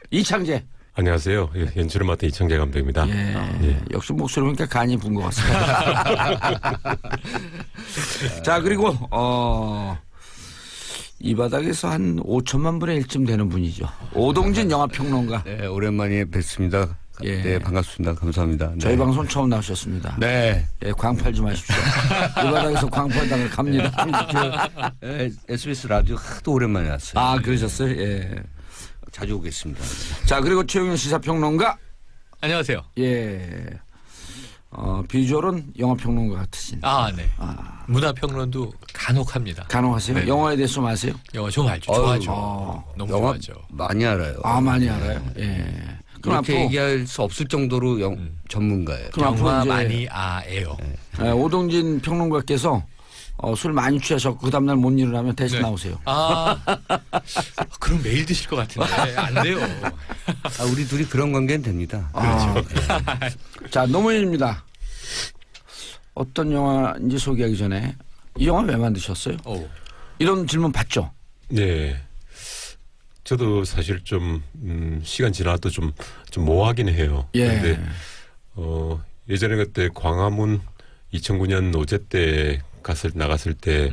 S1: 이창재.
S2: 안녕하세요. 연출을 맡은 이창재 감독입니다.
S1: 예. 역시 목소리 보니까 간이 분 것 같습니다. 자, 그리고 이 바닥에서 한 5천만 분의 1쯤 되는 분이죠. 오동진 영화평론가.
S3: 네, 오랜만에 뵙습니다.
S1: 예.
S3: 네, 반갑습니다. 감사합니다. 네.
S1: 저희 방송 처음 나오셨습니다.
S3: 네.
S1: 예, 광팔지 마십시오. 이 바닥에서 광팔당을 갑니다.
S3: SBS 라디오 하도 오랜만에 왔어요.
S1: 그러셨어요? 예.
S3: 자주 오겠습니다.
S1: 자, 그리고 최영일 시사평론가.
S4: 안녕하세요.
S1: 예. 비주얼은 영화평론가 같으신.
S4: 네. 문화평론도 간혹 합니다.
S1: 간혹하세요?
S4: 네.
S1: 영화에 대해서 좀 아세요?
S4: 영화 좀 알죠. 좋아하죠. 너무
S3: 영화
S4: 좋아하죠.
S3: 많이 알아요.
S1: 많이 알아요. 예. 그럼
S3: 그렇게
S1: 앞으로
S3: 얘기할 수 없을 정도로 전문가예요.
S1: 그럼 앞으로
S4: 영화
S1: 이제
S4: 많이 아예요.
S1: 오동진 평론가께서 술 많이 취하셨고 그 다음날 못 일어나면 대신
S4: 네.
S1: 나오세요.
S4: 그럼 매일 드실 것 같은데 안 돼요.
S3: 우리 둘이 그런 관계는 됩니다.
S1: 자, 노무현입니다. 어떤 영화인지 소개하기 전에 이 영화 왜 만드셨어요? 이런 질문 받죠?
S2: 네. 저도 사실 좀 시간 지나도 좀 모호하긴 해요.
S1: 예.
S2: 그런데 예전에 그때 광화문 2009년 노제 때 나갔을 때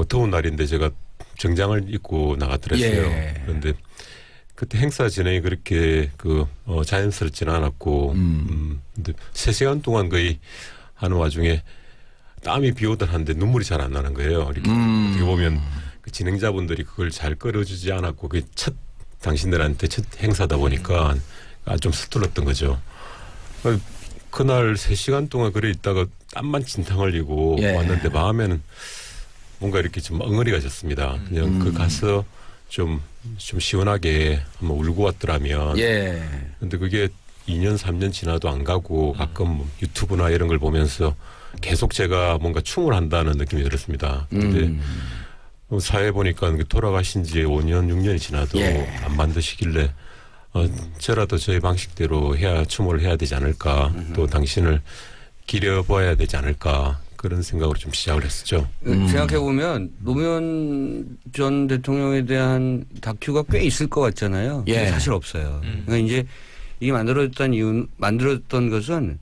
S2: 더운 날인데 제가 정장을 입고 나갔더랬어요.
S1: 예.
S2: 그런데 그때 행사 진행이 그렇게 자연스럽지는 않았고 근데 3시간 동안 거의 하는 와중에 땀이 비 오던 한데 눈물이 잘 안 나는 거예요. 이렇게 어떻게 보면 그 진행자분들이 그걸 잘 끌어주지 않았고 그게 당신들한테 첫 행사다 보니까 좀 서툴렀던 거죠. 그날 3시간 동안 그래 있다가 땀만 진탕 흘리고
S1: 예.
S2: 왔는데 마음에는 뭔가 이렇게 좀 엉어리가 졌습니다. 그냥 그 가서 좀 시원하게 한번 울고 왔더라면.
S1: 예.
S2: 근데 그게 2년 3년 지나도 안 가고 가끔 뭐 유튜브나 이런 걸 보면서 계속 제가 뭔가 충을 한다는 느낌이 들었습니다. 근데 사회 보니까 돌아가신 지 5년 6년이 지나도
S1: 예.
S2: 안 만드시길래 저라도 저희 방식대로 추모를 해야 되지 않을까. 또 당신을 기려봐야 되지 않을까. 그런 생각으로 좀 시작을 했었죠.
S3: 생각해보면 노무현 전 대통령에 대한 다큐가 꽤 있을 것 같잖아요.
S1: 예.
S3: 근데 사실 없어요. 그러니까 이제 이게 만들었던 것은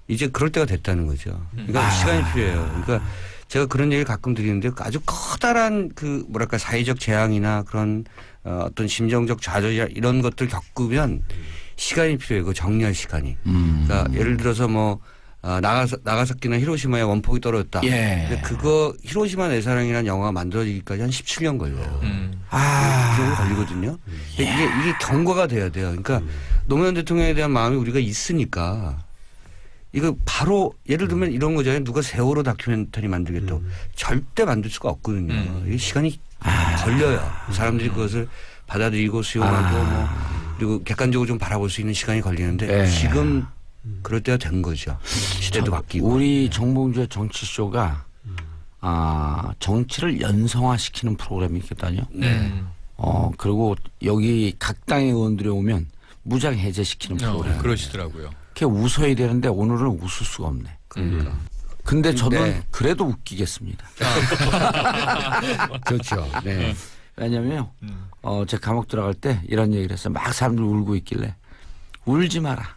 S3: 이제 그럴 때가 됐다는 거죠. 그러니까 시간이 필요해요. 그러니까 제가 그런 얘기를 가끔 드리는데 아주 커다란 사회적 재앙이나 그런 어떤 심정적 좌절이나 이런 것들 겪으면 시간이 필요해요. 그 정리할 시간이. 그러니까 예를 들어서 나가사키나 히로시마에 원폭이 떨어졌다.
S1: 예.
S3: 근데 그거 히로시마 내 사랑이라는 영화가 만들어지기까지 한 17년 걸려요. 그 정도 걸리거든요. 이게 경과가 돼야 돼요. 그러니까 노무현 대통령에 대한 마음이 우리가 있으니까 이거 바로 예를 들면 이런 거잖아요. 누가 세월호 다큐멘터리 만들겠다고 절대 만들 수가 없거든요. 이게 시간이 걸려요. 사람들이 그것을 받아들이고 수용하고 뭐 그리고 객관적으로 좀 바라볼 수 있는 시간이 걸리는데
S1: 네.
S3: 지금 그럴 때가 된 거죠. 시대도 바뀌고.
S1: 우리 정봉주의 정치쇼가 정치를 연성화시키는 프로그램이거든요. 그리고 여기 각 당의 의원들이 오면 무장 해제시키는 프로그램.
S4: 그러시더라고요.
S1: 그게 웃어야 되는데 오늘은 웃을 수가 없네.
S3: 그러니까.
S1: 근데 저는
S3: 네.
S1: 그래도 웃기겠습니다.
S3: 그렇죠. 네.
S1: 왜냐면요. 제가 감옥 들어갈 때 이런 얘기를 했어요. 막 사람들 울고 있길래 울지 마라.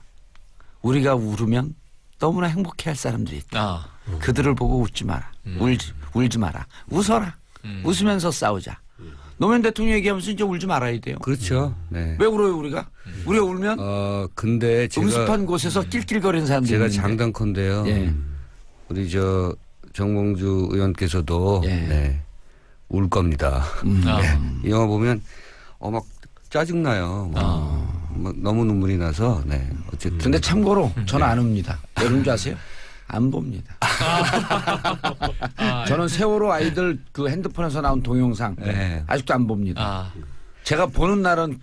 S1: 우리가 울으면 너무나 행복해할 사람들이 있다. 그들을 보고 웃지 마라. 울지 마라. 웃어라. 웃으면서 싸우자. 노무현 대통령 얘기하면서 이제 울지 말아야 돼요.
S3: 그렇죠. 네.
S1: 왜 울어요 우리가? 우리가 울면
S3: 근데 제가
S1: 음습한 곳에서 낄낄거리는 사람들이
S3: 제가
S1: 있는데.
S3: 장단컨대요.
S1: 예.
S3: 우리 정봉주 의원께서도
S1: 예.
S3: 네, 울 겁니다. 네. 이 영화 보면 막 짜증나요. 막 너무 눈물이 나서 네. 어쨌든
S1: 근데 참고로 저는 안 웁니다. 왜 그런 줄 아세요? 안 봅니다. 저는 세월호 아이들 그 핸드폰에서 나온 동영상
S3: 네.
S1: 아직도 안 봅니다. 제가 보는 날은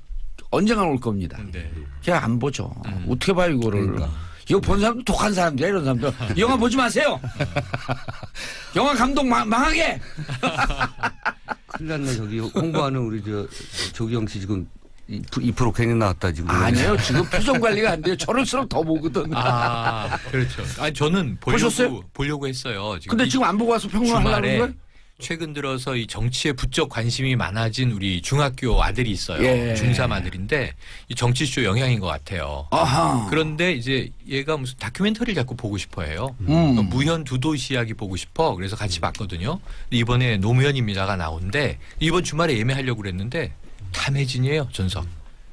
S1: 언젠가 올 겁니다.
S4: 네.
S1: 그냥 안 보죠. 어떻게 봐요 이거를.
S3: 그러니까.
S1: 이거 본 사람도 독한 사람들이야 이런 사람들. 영화 보지 마세요. 영화 감독 망하게.
S3: 큰일 났네. 저기 홍보하는 우리 조기영 씨 지금 2% 괜히 나왔다 지금.
S1: 아니에요. 지금 표정 관리가 안 돼요. 저럴수록 더 보거든.
S4: 그렇죠. 아니 저는
S1: 보셨어요?
S4: 보려고 했어요.
S1: 근데 지금 안 보고 와서 평론을 하려고
S4: 주말에
S1: 그러는 거예요?
S4: 최근 들어서 이 정치에 부쩍 관심이 많아진 우리 중학교 아들이 있어요.
S1: 예.
S4: 중3 아들인데 이 정치쇼 영향인 것 같아요.
S1: 아하.
S4: 그런데 이제 얘가 무슨 다큐멘터리를 자꾸 보고 싶어 해요. 무현 두도시 이야기 보고 싶어. 그래서 같이 봤거든요. 근데 이번에 노무현입니다가 나오는데 이번 주말에 예매하려고 그랬는데 다 매진이에요. 전석.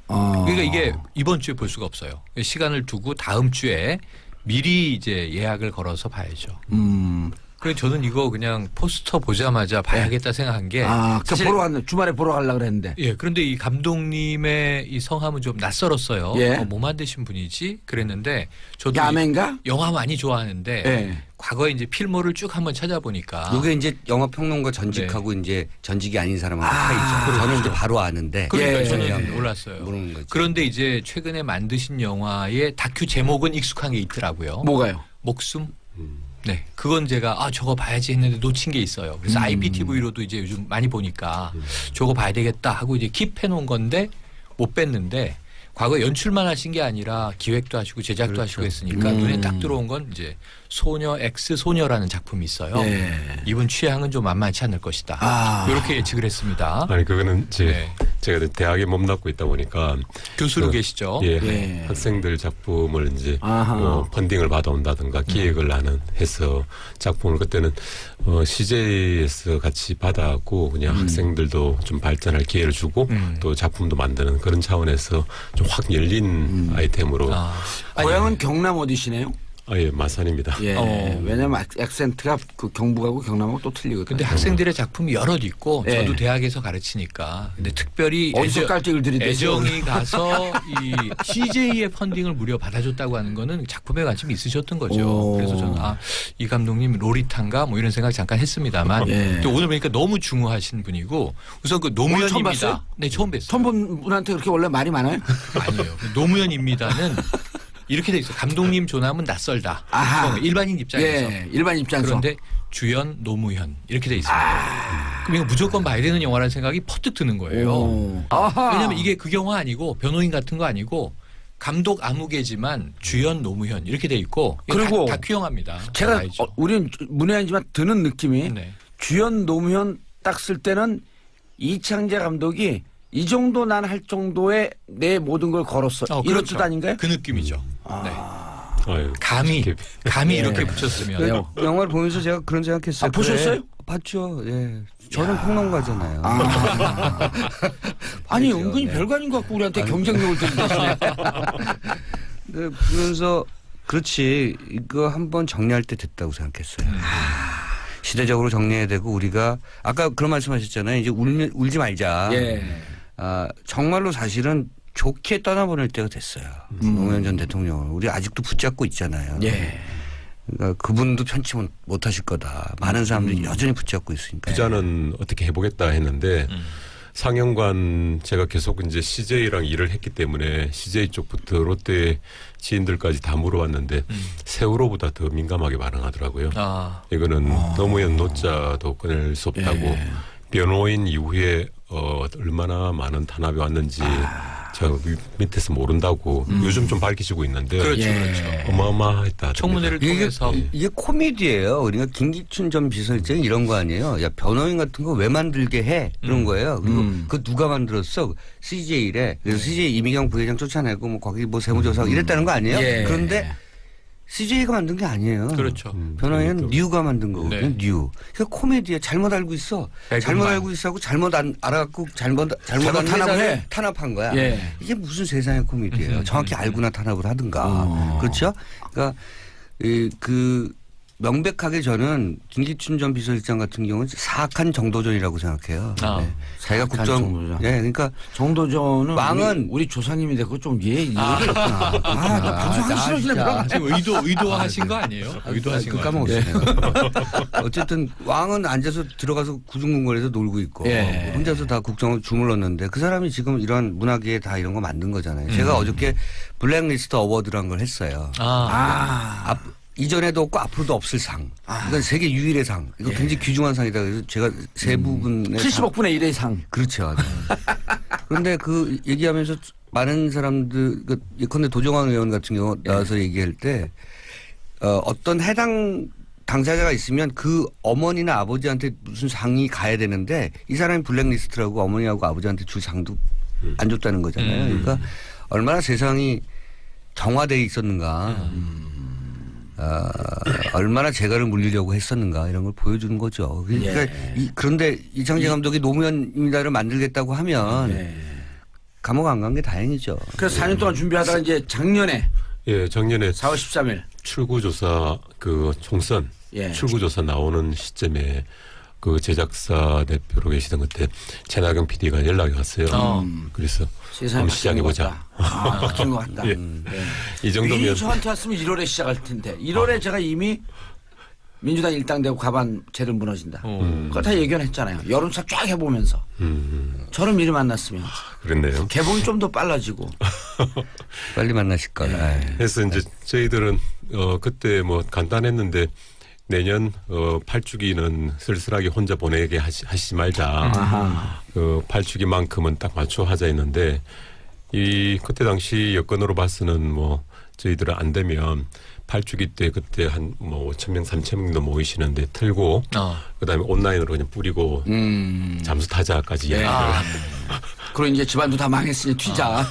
S4: 그러니까 이게 이번 주에 볼 수가 없어요. 시간을 두고 다음 주에 미리 이제 예약을 걸어서 봐야죠. 그래서 저는 이거 그냥 포스터 보자마자 봐야겠다 생각한 게
S1: 그 보러 왔네. 주말에 보러 가려고 그랬는데.
S4: 예, 그런데 이 감독님의 이 성함은 좀 낯설었어요.
S1: 예.
S4: 뭐 만드신 분이지? 그랬는데 저도
S1: 야맨가?
S4: 영화 많이 좋아하는데
S1: 예.
S4: 과거에 이제 필모를 쭉 한번 찾아보니까
S3: 이게 이제 영화 평론가 전직하고 이제 전직이 아닌 사람하고 차이죠. 저는 이제 바로 아는데.
S4: 그러니까
S1: 예,
S4: 저는 몰랐어요.
S3: 모르는 거죠.
S4: 그런데 이제 최근에 만드신 영화의 다큐 제목은 익숙한 게 있더라고요.
S1: 뭐가요?
S4: 목숨? 네, 그건 제가 저거 봐야지 했는데 놓친 게 있어요. 그래서 IPTV로도 이제 요즘 많이 보니까 저거 봐야 되겠다 하고 이제 킵해 놓은 건데 못 뺐는데 과거 연출만 하신 게 아니라 기획도 하시고 제작도 하시고 했으니까 눈에 딱 들어온 건 이제 소녀 X 소녀라는 작품이 있어요.
S1: 예.
S4: 이분 취향은 좀 만만치 않을 것이다. 이렇게 예측을 했습니다.
S2: 아니 그거는
S4: 네.
S2: 제가 대학에 몸담고 있다 보니까
S4: 교수로 계시죠.
S2: 예,
S1: 예.
S2: 학생들 작품을 이제
S1: 아하.
S2: 펀딩을 받아온다든가 기획을 해서 작품을 그때는 CJ에서 같이 받아갖고 그냥 학생들도 좀 발전할 기회를 주고 또 작품도 만드는 그런 차원에서 좀 확 열린 아이템으로
S1: 고향은 경남 어디시네요?
S2: 예, 마산입니다.
S1: 예. 왜냐면 액센트가 그 경북하고 경남하고 또 틀리거든요.
S4: 근데 학생들의 작품이 여럿 있고
S1: 예.
S4: 저도 대학에서 가르치니까 근데 특별히
S1: 어디서 깔짝을 들이대세요?
S4: 애정이 가서 이 CJ의 펀딩을 무려 받아줬다고 하는 거는 작품에 관심이 있으셨던 거죠.
S1: 오.
S4: 그래서 저는 이 감독님 로리탄가 뭐 이런 생각 잠깐 했습니다만
S1: 예.
S4: 또 오늘 보니까 너무 중후하신 분이고 우선 그
S1: 처음 봤어요?
S4: 노무현입니다. 네, 처음 뵀어요.
S1: 처음 본 분한테 그렇게 원래 말이 많아요?
S4: 아니에요. 노무현입니다는 이렇게 돼 있어요. 감독님 조남은 낯설다.
S1: 아하.
S4: 일반인 입장에서.
S1: 예. 일반 입장에서.
S4: 그런데 주연 노무현 이렇게 돼 있습니다. 그럼 이거 무조건 봐야 되는 영화라는 생각이 퍼뜩 드는 거예요.
S1: 오. 아하.
S4: 왜냐하면 이게 그 영화 아니고 변호인 같은 거 아니고 감독 아무개지만 주연 노무현 이렇게 돼 있고 이게
S1: 그리고
S4: 다큐 영화입니다.
S1: 제가
S4: 알죠?
S1: 우리는 문외한지만 드는 느낌이
S4: 네.
S1: 주연 노무현 딱 쓸 때는 이창재 감독이 이 정도 난 할 정도의 내 모든 걸 걸었어. 이런
S4: 그렇죠.
S1: 뜻 아닌가요?
S4: 그 느낌이죠. 네.
S2: 아유,
S4: 감히
S2: 쉽게
S4: 이렇게 붙였으면
S1: 네.
S3: 영화를 보면서 제가 그런 생각했어요.
S1: 보셨어요?
S3: 봤죠. 예. 저는 평론가잖아요.
S1: 아니
S3: 그렇죠.
S1: 은근히
S3: 네.
S1: 별거 아닌 것 같고 우리한테 경쟁력을 들이대시네.
S3: 네, 그러면서 그렇지 이거 한번 정리할 때 됐다고 생각했어요. 시대적으로 정리해야 되고 우리가 아까 그런 말씀하셨잖아요. 이제 울지 말자.
S1: 예.
S3: 정말로 사실은 좋게 떠나보낼 때가 됐어요. 노무현 전 대통령을. 우리 아직도 붙잡고 있잖아요.
S1: 예.
S3: 그러니까 그분도 편치 못하실 거다. 많은 사람들이 여전히 붙잡고 있으니까.
S2: 부자는 어떻게 해보겠다 했는데 상영관 제가 계속 이제 CJ랑 일을 했기 때문에 CJ 쪽부터 롯데 지인들까지 다 물어봤는데 세월호보다 더 민감하게 반응하더라고요.
S4: 아.
S2: 이거는 노무현 노자도 꺼낼 수 없다고
S1: 예.
S2: 변호인 이후에 얼마나 많은 탄압이 왔는지 제가 밑에서 모른다고 요즘 좀 밝혀지고 있는데
S4: 그렇죠,
S1: 예.
S4: 그렇죠.
S2: 어마어마했다.
S4: 청문회를 통해서
S3: 이게 코미디예요. 우리가 김기춘 전 비서실장이 이런 거 아니에요. 야 변호인 같은 거 왜 만들게 해? 그런 거예요. 그리고 그 누가 만들었어? CJ래. 그래서 CJ 이미경 부회장 쫓아내고 뭐 거기 뭐 세무조사하고 이랬다는 거 아니에요?
S1: 예.
S3: 그런데 CJ가 만든 게 아니에요.
S4: 그렇죠.
S3: 변호인은 뉴가 만든 거거든요.
S4: 네.
S3: 뉴. 그러니까 코미디야. 잘못 알고 있어.
S4: 백은만.
S3: 잘못 알고 있어하고 잘못 알아갖고 잘못한
S1: 탄압을
S3: 회사를
S1: 해.
S3: 탄압한 거야.
S1: 예.
S3: 이게 무슨 세상의 코미디예요. 정확히 알고나 탄압을 하든가. 그렇죠? 그러니까 그 명백하게 저는 김기춘 전 비서실장 같은 경우는 사악한 정도전이라고 생각해요.
S4: 아.
S3: 네. 자기가
S1: 사악한
S3: 국정,
S1: 정도전.
S3: 네, 그러니까
S1: 정도전은
S3: 왕은
S1: 우리 조상님인데 그거 좀 이해가 없구나. 나 방송하기 싫어서 내가
S4: 지금 의도하신 거 아니에요? 의도하신 거
S3: 까먹었어요. 어쨌든 왕은 앉아서 들어가서 구중궁궐에서 놀고 있고
S1: 예.
S3: 혼자서 다 국정을 주물렀는데 그 사람이 지금 이런 문화계에 다 이런 거 만든 거잖아요. 제가 어저께 블랙리스트 어워드라는 걸 했어요. 이전에도 없고 앞으로도 없을 상. 이건 세계 유일의 상. 이거 굉장히 귀중한 상이다. 그래서 제가 세 부분의
S1: 70억 분의 1의 상.
S3: 그렇죠. 그런데 그 얘기하면서 많은 사람들, 예컨대 도정환 의원 같은 경우 나와서 얘기할 때 어떤 해당 당사자가 있으면 그 어머니나 아버지한테 무슨 상이 가야 되는데 이 사람이 블랙리스트라고 어머니하고 아버지한테 줄 상도 안 줬다는 거잖아요. 그러니까 얼마나 세상이 정화되어 있었는가. 얼마나 재갈을 물리려고 했었는가 이런 걸 보여주는 거죠. 그러니까 그런데 이창재 감독이 노무현입니다를 만들겠다고 하면 감옥 안 간 게 다행이죠.
S1: 그래서 4년 동안 준비하다가 이제 작년에
S2: 예, 작년에
S1: 4월 13일
S2: 출구조사 그 총선
S1: 예.
S2: 출구조사 나오는 시점에 그 제작사 대표로 계시던 그때 최나경 PD가 연락이 왔어요. 그래서
S1: 세상이
S2: 한번 시작해보자.
S1: 바뀐 것 같다.
S2: 예. 이 정도면
S1: 미리 저한테 왔으면 1월에 시작할 텐데 1월에 제가 이미 민주당 일당되고 가반 제대로 무너진다. 그거 다 예견했잖아요. 여론조사 쫙 해보면서 저를 미리 만났으면
S2: 그랬네요.
S1: 개봉이 좀 더 빨라지고
S3: 빨리 만나실 걸.
S2: 그래서 이제 저희들은 그때 뭐 간단했는데 내년 8주기는 쓸쓸하게 혼자 보내게 하시지 말자. 그 8주기만큼은 딱 맞춰 하자 했는데 이 그때 당시 여건으로 봐서는 뭐 저희들은 안 되면 8주기 때 그때 한 뭐 5,000명, 3,000명도 모이시는데 틀고 그다음에 온라인으로 그냥 뿌리고 잠수 타자까지 이야기를.
S1: 그리고 이제 집안도 다 망했으니 튀자.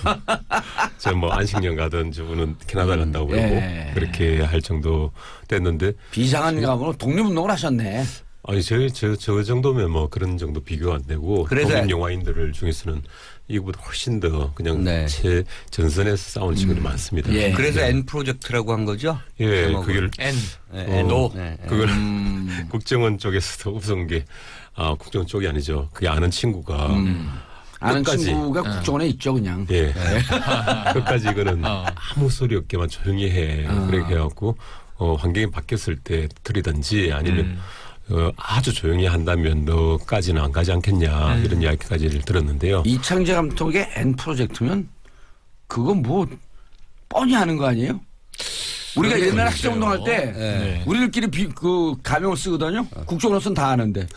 S2: 저 뭐 안식년 가던 저분은 캐나다 간다고 그러고
S1: 예.
S2: 그렇게 할 정도 됐는데
S1: 비장한 가문으로 독립운동을 하셨네.
S2: 아니 저 정도면 뭐 그런 정도 비교 안 되고
S3: 그래서
S2: 독립 영화인들 중에서는 이거보다 훨씬 더 그냥
S3: 네.
S2: 최전선에서 싸우는 친구들이 많습니다.
S1: 예.
S3: 그래서 N 프로젝트라고 한 거죠?
S2: 예,
S3: 제목을.
S2: 그걸
S4: 노.
S2: 그걸 국정원 쪽에서도 우선 게 국정원 쪽이 아니죠. 그게 아는 친구가
S1: 아는
S2: 끝까지.
S1: 친구가 국정원에 있죠 그냥.
S2: 예. 끝까지 이거는 아무 소리 없게만 조용히 해. 그렇게 해갖고 환경이 바뀌었을 때 들이든지 아니면 아주 조용히 한다면 너까지는 안 가지 않겠냐 이런 이야기까지를 들었는데요.
S1: 이창재 감독의 N 프로젝트면 그건 뭐 뻔히 하는 거 아니에요? 우리가 옛날 학생운동할 때
S4: 네.
S1: 우리들끼리 그 가명을 쓰거든요. 국정원으로서는 다 아는데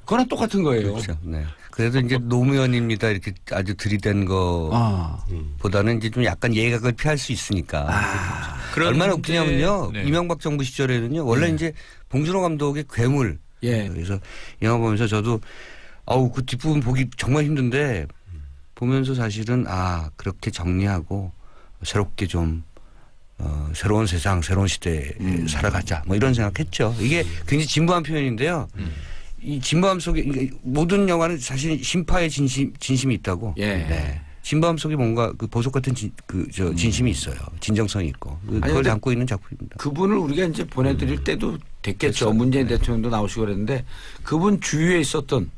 S1: 그거랑 똑같은 거예요.
S3: 그렇죠. 네. 그래도 이제 노무현입니다 이렇게 아주 들이댄 거보다는 이제 좀 약간 예각을 피할 수 있으니까. 얼마나 웃기냐면요.
S4: 네.
S3: 이명박 정부 시절에는요. 원래 이제 봉준호 감독의 괴물.
S1: 예.
S3: 그래서 영화 보면서 저도 그 뒷부분 보기 정말 힘든데 보면서 사실은 그렇게 정리하고 새롭게 좀 새로운 세상, 새로운 시대에 살아가자. 뭐 이런 생각했죠. 이게 굉장히 진부한 표현인데요. 이 진부함 속에 모든 영화는 사실 심파의 진심이 있다고.
S1: 예.
S3: 네. 진부함 속에 뭔가 그 보석 같은 진심이 있어요. 진정성이 있고. 그걸
S1: 근데
S3: 담고 있는 작품입니다.
S1: 그분을 우리가 이제 보내드릴 때도 됐겠죠. 문재인 대통령도 나오시고 그랬는데 그분 주위에 있었던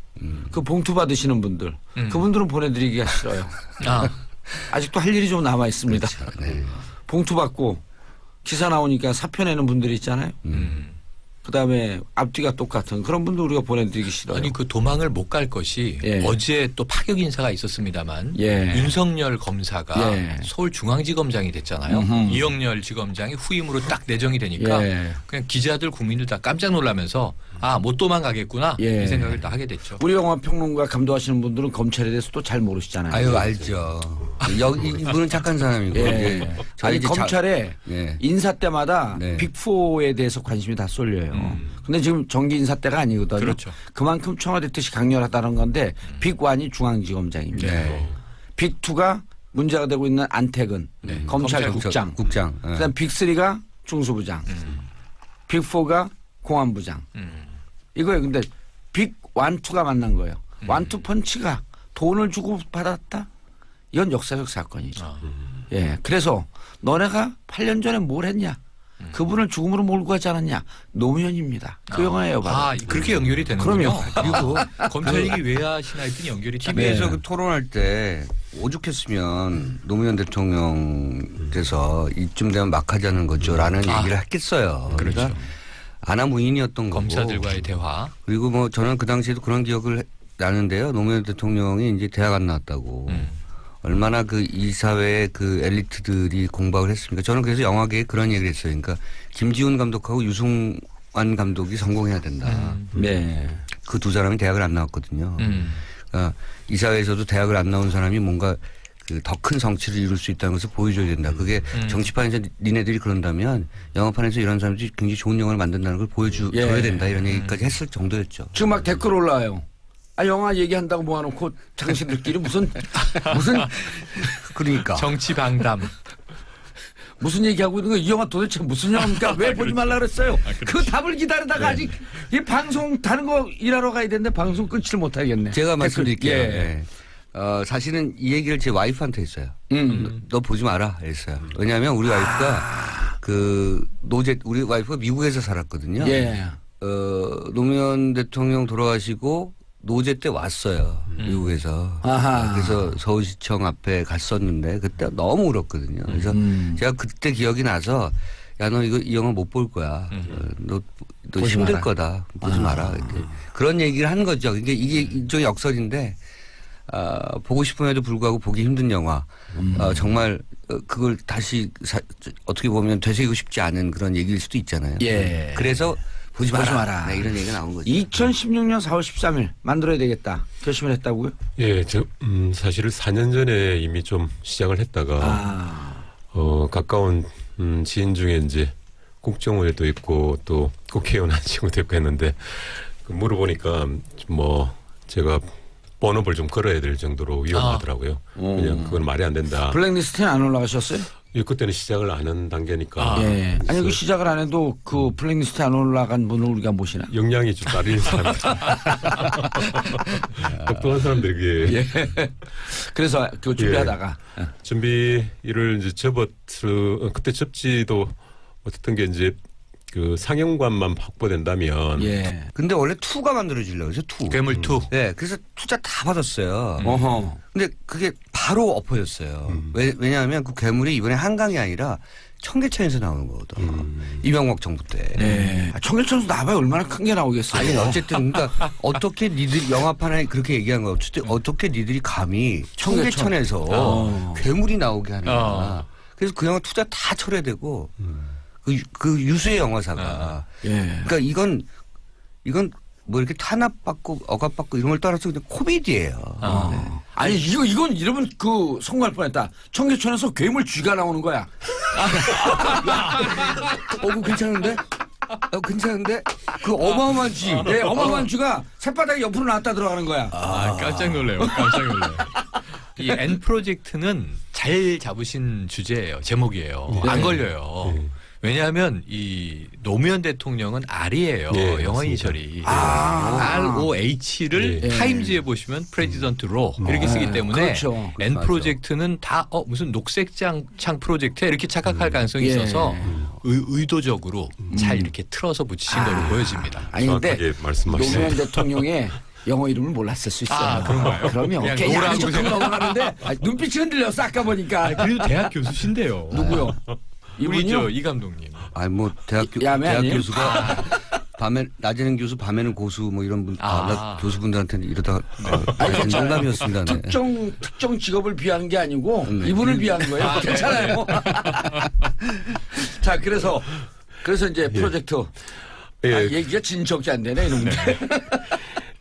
S1: 그 봉투 받으시는 분들 그분들은 보내드리기가 싫어요. 아직도 할 일이 좀 남아 있습니다.
S3: 그렇죠. 네.
S1: 봉투 받고 기사 나오니까 사표 내는 분들이 있잖아요. 그다음에 앞뒤가 똑같은 그런 분들 우리가 보내드리기 싫어요.
S4: 아니 그 도망을 못 갈 것이
S1: 예.
S4: 어제 또 파격 인사가 있었습니다만
S1: 예.
S4: 윤석열 검사가
S1: 예.
S4: 서울중앙지검장이 됐잖아요.
S1: 음흠.
S4: 이영렬 지검장이 후임으로 딱 내정이 되니까
S1: 예.
S4: 그냥 기자들 국민들 다 깜짝 놀라면서 아 못 도망가겠구나
S1: 예.
S4: 이 생각을 다 하게 됐죠.
S1: 우리 영화 평론가 감독하시는 분들은 검찰에 대해서 또 잘 모르시잖아요.
S3: 아유 알죠. 여기 이분은 착한 사람이고.
S1: 예.
S3: 예. 저희
S1: 아니
S3: 이제
S1: 검찰에
S3: 예.
S1: 인사 때마다
S3: 네.
S1: 빅4에 대해서 관심이 다 쏠려요. 근데 지금 정기 인사 때가 아니거든요.
S4: 그렇죠.
S1: 그만큼 청와대 뜻이 강렬하다는 건데 빅1이 중앙지검장입니다.
S3: 네.
S1: 빅2가 문제가 되고 있는 안택은 검찰국장.
S3: 국장. 예.
S1: 그다음 빅3가 중수부장. 빅4가 공안부장. 이거예요. 근데 빅1, 2가 만난 거예요. 1, 2 펀치가 돈을 주고 받았다? 이건 역사적 사건이죠. 예. 그래서 너네가 8년 전에 뭘 했냐? 그분을 죽음으로 몰고 가지 않았냐? 노무현입니다. 그 영화예요. 바로.
S4: 아 그렇게 연결이 되는군요.
S1: 그럼요.
S3: 그리고
S4: 검찰 얘기 왜 하시나 했더니 연결이
S3: TV에서
S1: 네.
S3: 그 토론할 때 오죽했으면 노무현 대통령께서 이쯤 되면 막 하자는 거죠라는 얘기를 했겠어요. 그러니까
S4: 그렇죠.
S3: 아나무인이었던 거고.
S4: 검사들과의 대화.
S3: 그리고 뭐 저는 그 당시에도 그런 기억을 나는데요. 노무현 대통령이 이제 대학 안 나왔다고. 얼마나 그 이 사회의 그 엘리트들이 공박을 했습니까? 저는 그래서 영화계에 그런 얘기를 했어요. 그러니까 김지훈 감독하고 유승환 감독이 성공해야 된다.
S1: 네.
S3: 그 두 사람이 대학을 안 나왔거든요. 그러니까 이 사회에서도 대학을 안 나온 사람이 뭔가 그 더 큰 성취를 이룰 수 있다는 것을 보여줘야 된다. 그게 정치판에서 니네들이 그런다면 영화판에서 이런 사람들이 굉장히 좋은 영화를 만든다는 걸 보여줘야
S1: 예.
S3: 된다. 이런 얘기까지 했을 정도였죠.
S1: 지금 막 댓글 올라와요. 아, 영화 얘기한다고 모아놓고 당신들끼리 무슨
S3: 그러니까.
S4: 정치 방담.
S1: 무슨 얘기하고 있는 거야? 이 영화 도대체 무슨 영화입니까? 왜 보지 말라 그랬어요? 그 답을 기다리다가 아직 이 방송 다른 거 일하러 가야 되는데 방송 끊지를 못하겠네.
S3: 제가 말씀드릴게요.
S1: 예.
S3: 예. 사실은 이 얘기를 제 와이프한테 했어요. 너 보지 마라 했어요. 왜냐하면 우리 와이프가 그 노제 우리 와이프가 미국에서 살았거든요.
S1: 예.
S3: 노무현 대통령 돌아가시고 노제 때 왔어요. 미국에서.
S1: 아하.
S3: 그래서 서울시청 앞에 갔었는데 그때 너무 울었거든요. 그래서 제가 그때 기억이 나서 야, 너 이 영화 못 볼 거야. 너
S1: 보지
S3: 힘들
S1: 마라.
S3: 거다. 보지 마라. 이렇게. 그런 얘기를 한 거죠. 이게 일종의 역설인데 보고 싶음에도 불구하고 보기 힘든 영화. 정말 그걸 다시 어떻게 보면 되새기고 싶지 않은 그런 얘기일 수도 있잖아요.
S1: 예.
S3: 그래서 보지 마라.
S1: 보지 마라.
S3: 네, 이런 얘기가 나온 거죠.
S1: 2016년 4월 13일 만들어야 되겠다. 결심을 했다고요?
S2: 예, 사실은 4년 전에 이미 좀 시작을 했다가 가까운 지인 중에 이제 국정원에도 있고 또 국회의원 한 친구도 있고 했는데 물어보니까 뭐 제가 본업을 좀 걸어야 될 정도로 위험하더라고요. 그냥 그건 말이 안 된다.
S1: 블랙리스트에 안 올라가셨어요?
S2: 예, 그때는 시작을 안 한 단계니까.
S1: 예. 아니 그 시작을 안 해도 그 블랙리스트에 안 올라간 분을 우리가 모시나?
S2: 역량이 좀 따르는 사람. 똑똑한 사람들이
S1: 예. 그래서 그 준비하다가
S2: 준비를 이제 그때 접지도 어쨌든 게 이제 그 상영관만 확보된다면
S1: 예.
S3: 근데 원래 2가 만들어지려고 해서 2.
S4: 괴물 2.
S3: 네, 그래서 투자 다 받았어요.
S1: 어허.
S3: 근데 그게 바로 엎어졌어요. 왜냐하면 그 괴물이 이번에 한강이 아니라 청계천에서 나오는 거거든. 이명박 정부 때.
S1: 네. 청계천에서 나봐야 얼마나 큰 게 나오겠어요.
S3: 아니 어쨌든 그러니까 어떻게 니들 영화판에 그렇게 얘기한 거야. 어떻게 니들이 감히 청계천에서 괴물이 나오게 하느냐. 그래서 그 영화 투자 다 철회되고 그 유수의 영화사가.
S1: 예.
S3: 그러니까 이건 뭐 이렇게 탄압받고 억압받고 이런 걸 떠나서 그냥 코미디예요. 네.
S1: 아니 이건 이러면 그 성공할 뻔했다. 청계천에서 괴물 쥐가 나오는 거야.
S3: 그거 괜찮은데? 괜찮은데? 그 어마어마한 쥐.
S1: 예, 어마어마한 쥐가 새바닥에 옆으로 나왔다 들어가는 거야.
S4: 깜짝 놀래요. 깜짝 놀래요. 이 N 프로젝트는 잘 잡으신 주제예요. 제목이에요. 안 걸려요. 왜냐하면 이 노무현 대통령은 R이에요.
S2: 네,
S4: 영어
S2: 맞습니다.
S4: 이니셜이. ROH를
S1: 예.
S4: 타임즈에 보시면 프레지던트 로 이렇게 쓰기 때문에
S1: 그렇죠.
S4: N
S3: 맞아.
S4: 프로젝트는 다 무슨 녹색창 프로젝트야 이렇게 착각할 가능성이
S1: 예.
S4: 있어서 의도적으로 잘 이렇게 틀어서 붙이신 걸로 보여집니다.
S1: 아니 근데
S2: 정확하게 말씀하시네요.
S1: 노무현 대통령의 영어 이름을 몰랐을 수 있어요.
S4: 아, 그런가요?
S1: 그럼요.
S4: 그냥
S1: 그냥
S4: 노라고
S1: 조금 넘어가는데 눈빛이 흔들렸어 아까 보니까.
S4: 그래도 대학 교수신데요.
S1: 누구요?
S4: 우리
S1: 이분요?
S4: 이 감독님.
S3: 아니 뭐 대학
S1: 야매 아니에요?
S3: 교수가 밤에 낮에는 교수 밤에는 고수 뭐 이런 분 교수분들한테는 이러다가 농담이었습니다. 네.
S1: 특정 직업을 비하는 게 아니고
S3: 네.
S1: 이분을 비하는 거예요. 괜찮아요. 자 그래서 이제 프로젝트
S2: 예.
S1: 얘기가 진척이 안 되네 이놈들.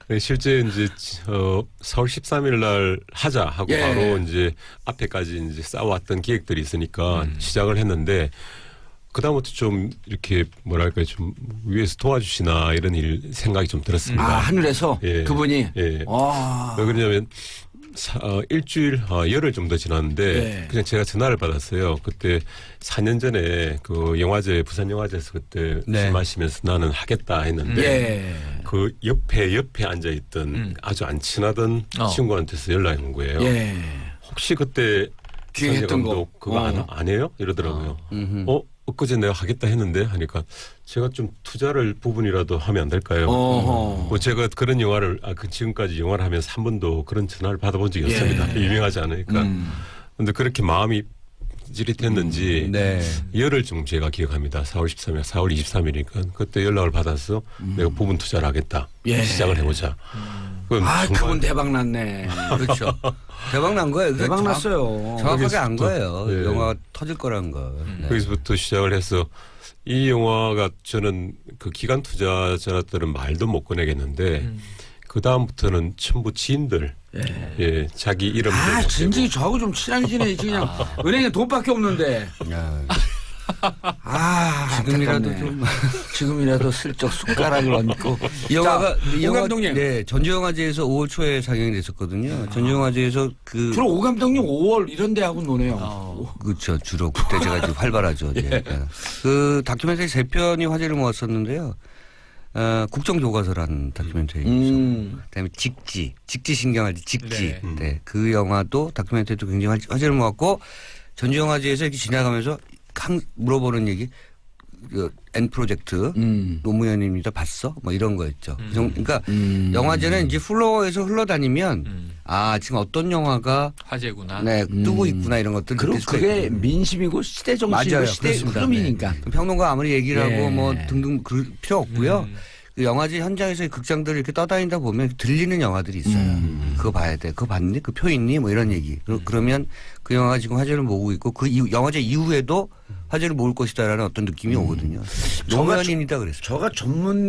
S2: 네, 실제 이제 4월 13일 날 하자 하고
S1: 예.
S2: 바로 이제 앞에까지 이제 쌓아왔던 기획들이 있으니까 시작을 했는데 그다음부터 좀 이렇게 뭐랄까 좀 위에서 도와주시나 이런 생각이 좀 들었습니다.
S1: 아 하늘에서
S2: 예.
S1: 그분이.
S2: 예.
S1: 와.
S2: 왜 그러냐면 일주일 열흘 정도 지났는데
S1: 예.
S2: 그냥 제가 전화를 받았어요. 그때 4년 전에 그 영화제 부산 영화제에서 그때
S3: 네.
S2: 술 마시면서 나는 하겠다 했는데
S1: 예.
S2: 그 옆에 앉아 있던 아주 안 친하던 친구한테서 연락이 온 거예요.
S1: 예.
S2: 혹시 그때
S1: 기획했던 거.
S2: 감독 그거 안 해요? 이러더라고요. 엊그제 내가 하겠다 했는데 하니까 제가 좀 투자를 부분이라도 하면 안 될까요?
S1: 어허.
S2: 뭐 제가 그런 영화를 지금까지 영화를 하면서 한 번도 그런 전화를 받아본 적이 없습니다. 유명하지 않으니까. 근데 그렇게 마음이 찌릿했는지
S3: 네.
S2: 열흘쯤 제가 기억합니다. 4월 13일, 4월 23일이니까 그때 연락을 받아서 내가 부분 투자를 하겠다.
S1: 예.
S2: 시작을 해보자. 그건
S1: 아
S2: 정말
S1: 그분 대박 났네.
S3: 그렇죠. 대박 난 거예요. 그게
S1: 대박 났어요.
S3: 정확하게 안
S2: 거기서부터,
S3: 거예요.
S2: 예.
S3: 영화가 터질 거라는 거. 네.
S2: 거기서부터 시작을 해서 이 영화가 저는 그 기관 투자자들은 말도 못 꺼내겠는데 그 다음부터는 전부 지인들, 예, 자기 이름들.
S1: 아
S2: 못
S1: 진짜
S2: 대고.
S1: 저하고 좀 친한 지네 그냥 은행에 돈밖에 없는데.
S3: 야,
S1: 아
S3: 지금이라도
S1: 안타깝네.
S3: 좀.
S1: 지금이라도 슬쩍 숟가락을 얹고.
S3: 이 영화가
S1: 오
S3: 영화
S1: 감독님.
S3: 네 전주영화제에서 5월 초에 상영이 됐었거든요. 전주영화제에서 그
S1: 주로 오 감독님 5월 이런 데하고 노네요.
S3: 그렇죠. 주로 그때 제가 좀 활발하죠. 예. 그 다큐멘터리 3편이 화제를 모았었는데요. 국정교과서라는 다큐멘터리죠. 그다음에 직지 신경할지 직지.
S4: 네.
S3: 네. 그 영화도 다큐멘터리도 굉장히 화제를 모았고 전주영화제에서 이렇게 지나가면서 물어보는 얘기. 그 N 프로젝트 노무현입니다. 봤어? 뭐 이런 거였죠. 그러니까 영화제는 이제 플로어에서 흘러다니면 지금 어떤 영화가
S4: 화제구나.
S3: 네, 뜨고 있구나 이런 것들
S1: 그리고
S3: 느낄 수가
S1: 그게
S3: 있거든요.
S1: 민심이고 시대 정신이고
S3: 맞아요.
S1: 시대
S3: 그렇습니다.
S1: 흐름이니까.
S3: 네. 평론가 아무리 얘기를
S1: 예.
S3: 하고 뭐 등등 그럴 필요 없고요. 그 영화제 현장에서 극장들을 이렇게 떠다니다 보면 들리는 영화들이 있어요. 그거 봐야 돼. 그거 봤니? 그 표 있니? 뭐 이런 얘기. 그러면 그 영화가 지금 화제를 모으고 있고 그 영화제 이후에도 화제를 모을 것이다라는 어떤 느낌이 오거든요. 노무현입니다 그랬어요.
S1: 저가 전문